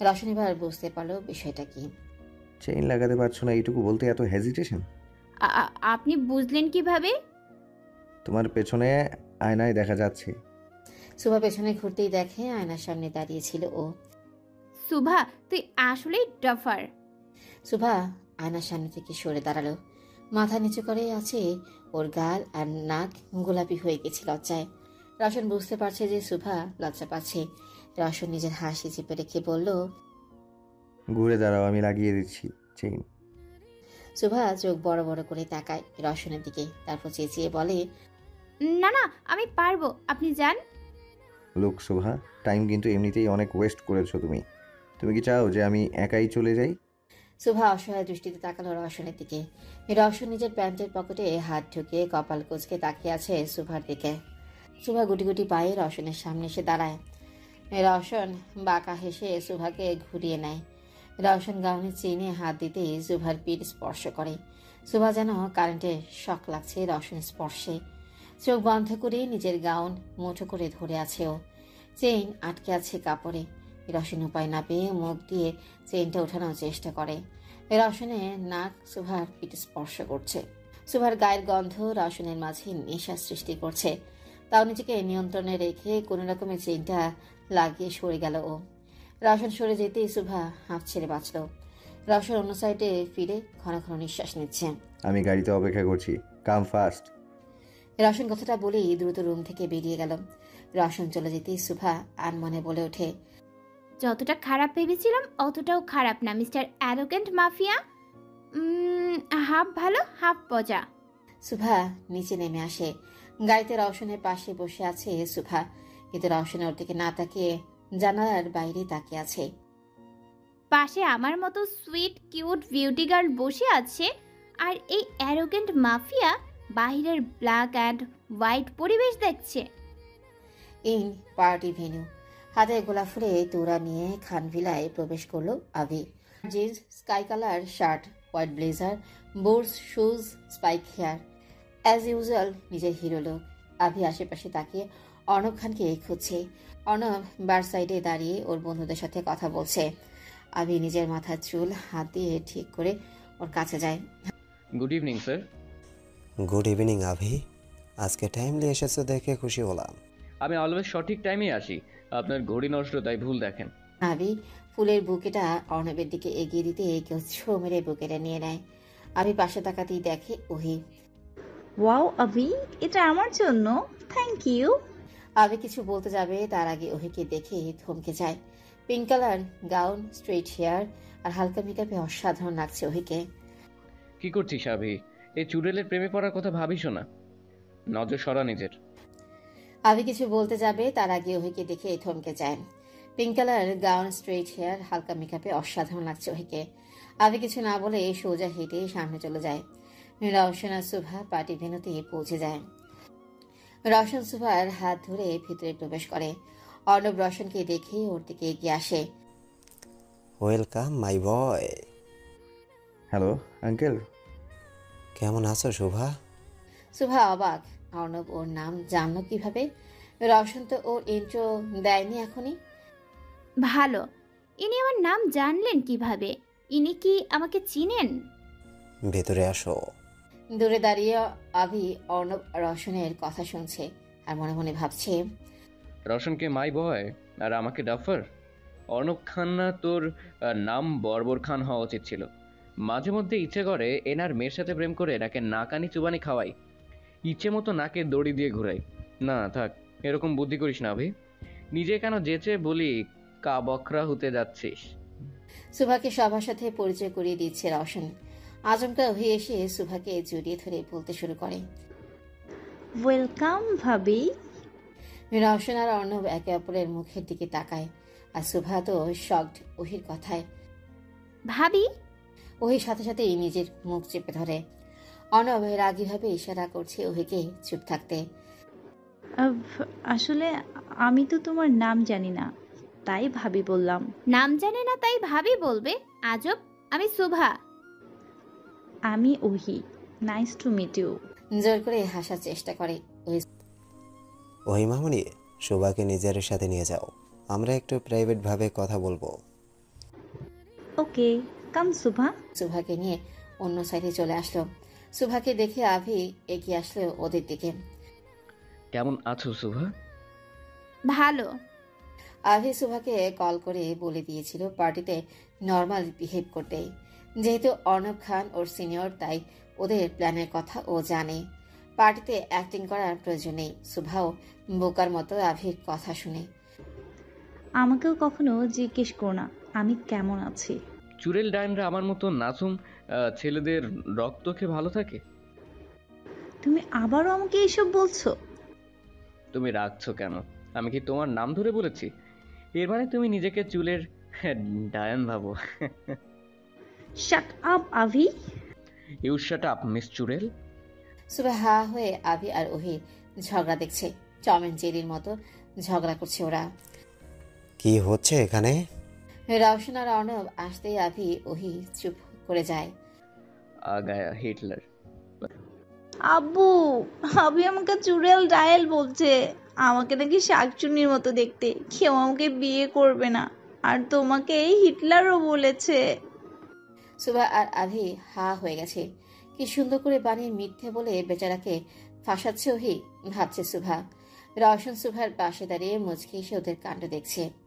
রওশন এবার বুঝতে পারলো বিষয়টা কি। চেইন লাগাতে পারছো না এইটুকু বলতে এত হেজিটেশন? আপনি বুঝলেন কিভাবে? তোমার পেছনে আয়নায় দেখা যাচ্ছে। সুভা পেছনে ঘুরতেই দেখে আয়নার সামনে দাঁড়িয়েছিল ও। সুভা, তুই আসলেই ডাফার। সুভা আয়নার সামনে থেকে সরে দাঁড়ালো। মাথা নিচু করে আছে, ওর গাল আর নাক গোলাপি হয়ে গেছে লজ্জায়। রওশন বুঝতে পারছে যে সুভা লজ্জা পাচ্ছে। রওশন নিজের হাসি চেপে রেখে বলল, ঘুরে দাঁড়াও, আমি লাগিয়ে দিচ্ছি চেইন। সুভা চোখ বড় বড় করে তাকায় রওশনের দিকে, তারপর চেঁচিয়ে বলে, না না, আমি পারবো, আপনি যান। লোক শোভা, টাইম কিন্তু এমনিতেই অনেক ওয়েস্ট করেছো তুমি। তুমি কি চাও যে আমি একাই চলে যাই? সুভা অসহায় দৃষ্টিতে তাকালো রওশনের দিকে। রওশন নিজের প্যান্টের পকেটে হাত ঢুকিয়ে কপাল কুঁচকে তাকিয়ে আছে সুভার দিকে। সুভা গুটি গুটি পায়ে রওশনের সামনে এসে দাঁড়ায়। রওশন বাঁকা হেসে সুভাকে ঘুরিয়ে নেয়। রওশন গাউনের চেইনে হাত দিতে সুভার পিঠ স্পর্শ করে। সুভা যেন কারেন্টের শক লাগছে রওশনের স্পর্শে। চোখ বন্ধ করে নিজের গাউন মুঠো করে ধরে আছে ও। চেইন আটকে আছে কাপড়ে। রওশন উপায় না পেয়ে মুখ দিয়ে চেইনটা ওঠানোর চেষ্টা করে। রওশনের নাক সুভার পিঠ স্পর্শ করছে। সুভার গায়ের গন্ধ রওশনের মাঝে নেশা সৃষ্টি করছে। তাও নিজেকে নিয়ন্ত্রণে রেখে কোনো রকমের চেইনটা লাগিয়ে সরে গেল ও। রওশন সরে যেতেই সুভা হাঁপ ছেড়ে বাঁচল। রওশন অন্য সাইডে ফিরে ঘন ঘন নিঃশ্বাস নিচ্ছে। আমি গাড়িতে অপেক্ষা করছি, কাম ফাস্ট। রওশন কথাটা বলেই দ্রুত রুম থেকে বেরিয়ে গেল। রওশন চলে যেতেই সুভা আনমনে বলে ওঠে, যতটা খারাপ ভেবেছিলাম অতটাও খারাপ না মিস্টার অ্যারোগেন্ট মাফিয়া। হাফ ভালো হাফ পজা। সুভা নিচে নেমে আসে। গাড়িতে রওশনের পাশে বসে আছে সুভা, কিন্তু রওশনের ওর দিকে না তাকিয়ে জানালার বাইরে তাকিয়ে আছে। পাশে আমার মতো সুইট কিউট বিউটি গার্ল বসে আছে, আর এই অ্যারোগেন্ট মাফিয়া বাইরের ব্ল্যাক অ্যান্ড হোয়াইট পরিবেশ দেখছে। In party venue. হাতে গোলাপ ফুলে তোড়া নিয়ে খানভিলায় প্রবেশ করলো Abhi. Jeans, sky colour shirt, white blazer, boots shoes, spike hair, as usual নিজের হিরো লোক। আভি আশেপাশে তাকিয়ে অর্ণব খানকে খুঁজছে। অর্ণব বার সাইডে দাঁড়িয়ে ওর বন্ধুদের সাথে কথা বলছে। আভি নিজের মাথার চুল হাত দিয়ে ঠিক করে ওর কাছে যায়। Good evening sir. Good evening Avi, আজকে টাইমলি এসেছো দেখে খুশি হলাম। আমি অলওয়েজ সঠিক টাইমেই আসি, আপনার ঘড়ি নষ্ট তাই ভুল দেখেন। আভি ফুলের বুকেটা অর্ণবের দিকে এগিয়ে দিতে কেউ ছো মেরে বুকেটা নিয়ে নেয়। আভি পাশে তাকাতেই দেখে ওহি। ওয়াও আভি, এটা আমার জন্য, থ্যাংক ইউ। আভি কিছু বলতে যাবে তার আগে ওহিকে দেখে থমকে যায়। Pink colour gown, straight hair আর হালকা মেকআপে অসাধারণ লাগছে ওহিকে। কি করছিস আভি? এই চুড়েলের প্রেমে পড়ার কথা ভাবিস না, নজর সরা নিজের। আভি কিছু বলতে যাবে তার আগে ওহিকে দেখে থমকে যায়। Pink colour gown, straight hair, হালকা মেকআপে অসাধারণ লাগছে ওহিকে। আভি কিছু না বলে সোজা হেঁটে সামনে চলে যায়। রওশন আর সুভা পার্টি ভেন্যুতে পৌঁছে যায়। রওশন সুভার হাত ধরে ভিতরে প্রবেশ করে। অর্ণব রওশনকে দেখে ওর দিকে এগিয়ে আসে। Welcome my boy. Hello uncle. কেমন আছো শোভা? সুভা অবাক, অর্ণব ওর নাম জানলো কিভাবে? রওশন তো ওর ইন্ট্রো দেয়নি এখনই। ভালো, ইনি আমার নাম জানলেন কিভাবে? ইনি কি আমাকে চিনেন? ভেতরে আসো। দূরে দাঁড়িয়ে আভি অর্ণব রওশনের কথা শুনছে আর মনে মনে ভাবছে, রওশনকে মাই বয় আর আমাকে ডাফার। অর্ণব খান না, তোর নাম বর্বর খান হওয়া উচিত ছিল। মাঝে মধ্যে ইচ্ছে করে এনার মেয়ের সাথে প্রেম করে নাকে নাকানি চুবানি খাওয়াই, ইচ্ছে মতো নাকে দড়ি দিয়ে ঘুরাই। না থাক, এরকম বুদ্ধি করিস না ভাই। নিজে কেন যেচে বলি কা বকরা হতে যাচ্ছিস। সুভাকে সবার সাথে পরিচয় করিয়ে দিচ্ছে রওশন। আচমকা হয়ে এসে সুভাকে জড়িয়ে ধরে বলতে শুরু করে, ওয়েলকাম ভাবি। রওশন আর অর্ণব একে অপরের মুখের দিকে তাকায়, আর সুভা তো শকড ওহির কথায়। ভাবি? ওহির সাথে সাথেই নিজের মুখ চেপে ধরে। অর্ণব রাগীভাবে ইশারা করছে ওহিকে চুপ থাকতে। আসলে আমি তো তোমার নাম জানি না, তাই ভাবি বললাম। নাম জানে না তাই ভাবি বলবে? আজব। আমি সুভা। আমি ওহি, নাইস টু মিট ইউ। জোর করে হাসার চেষ্টা করে ওহি মামুনি, শোভাকে নিজের সাথে নিয়ে যাও, আমরা একটু প্রাইভেট ভাবে কথা বলবো। ওকে কাম সুভা। সুভাকে নিয়ে অন্য সাইডে চলে আসলো। সুভাকে দেখে আভি এগিয়ে আসলো ওদের দিকে। কেমন আছো সুভা? ভালো। আভি সুভাকে কল করে বলে দিয়েছিল পার্টিতে নর্মাল বিহেভ করতে। যেহেতু অর্ণব খান ওর সিনিয়র, তাই ওদের প্ল্যানের কথা ও জানে। পার্টিতে অ্যাক্টিং করার প্রয়োজন নেই। সুভাও বোকার মতো আভির কথা শুনে। আমাকেও কখনো জিজ্ঞেস করো না আমি কেমন আছি। চুড়েল ডাইনরা আমার মতো নাসুম ছেলেদের রক্ত খেয়ে ভালো থাকে। তুমি আবারও আমাকে এইসব বলছো? তুমি রাখছো কেন? আমি কি তোমার নাম ধরে বলেছি? এর মানে তুমি নিজেকে চুলের ডায়ান ভাবো। Shut up Abhi. You shut up miss চুড়েল। সুভা হা হয়ে আভি আর ওহির ঝগড়া দেখছে। টম এন্ড জেরির মতো ঝগড়া করছে ওরা। কি হচ্ছে এখানে? রওশন আর অর্ণব আসতেই আভি ওহি চুপ করে যায়। আগায়া হিটলার। আব্বু, আবি আমাকে চুড়েল ডায়েল বলছে। আমাকে নাকি শাকচুন্নির মতো দেখতে, কেউ আমাকে বিয়ে করবে না, আর তোমাকে হিটলারও বলেছে। সুভা আর আভি হা হয়ে গেছে। কি সুন্দর করে বানিয়ে মিথ্যে বলে বেচারাকে ফাঁসাচ্ছে ওহি, ভাবছে সুভা। রওশন সুভার পাশে দাঁড়িয়ে মুচকি এসে ওদের কাণ্ড দেখছে।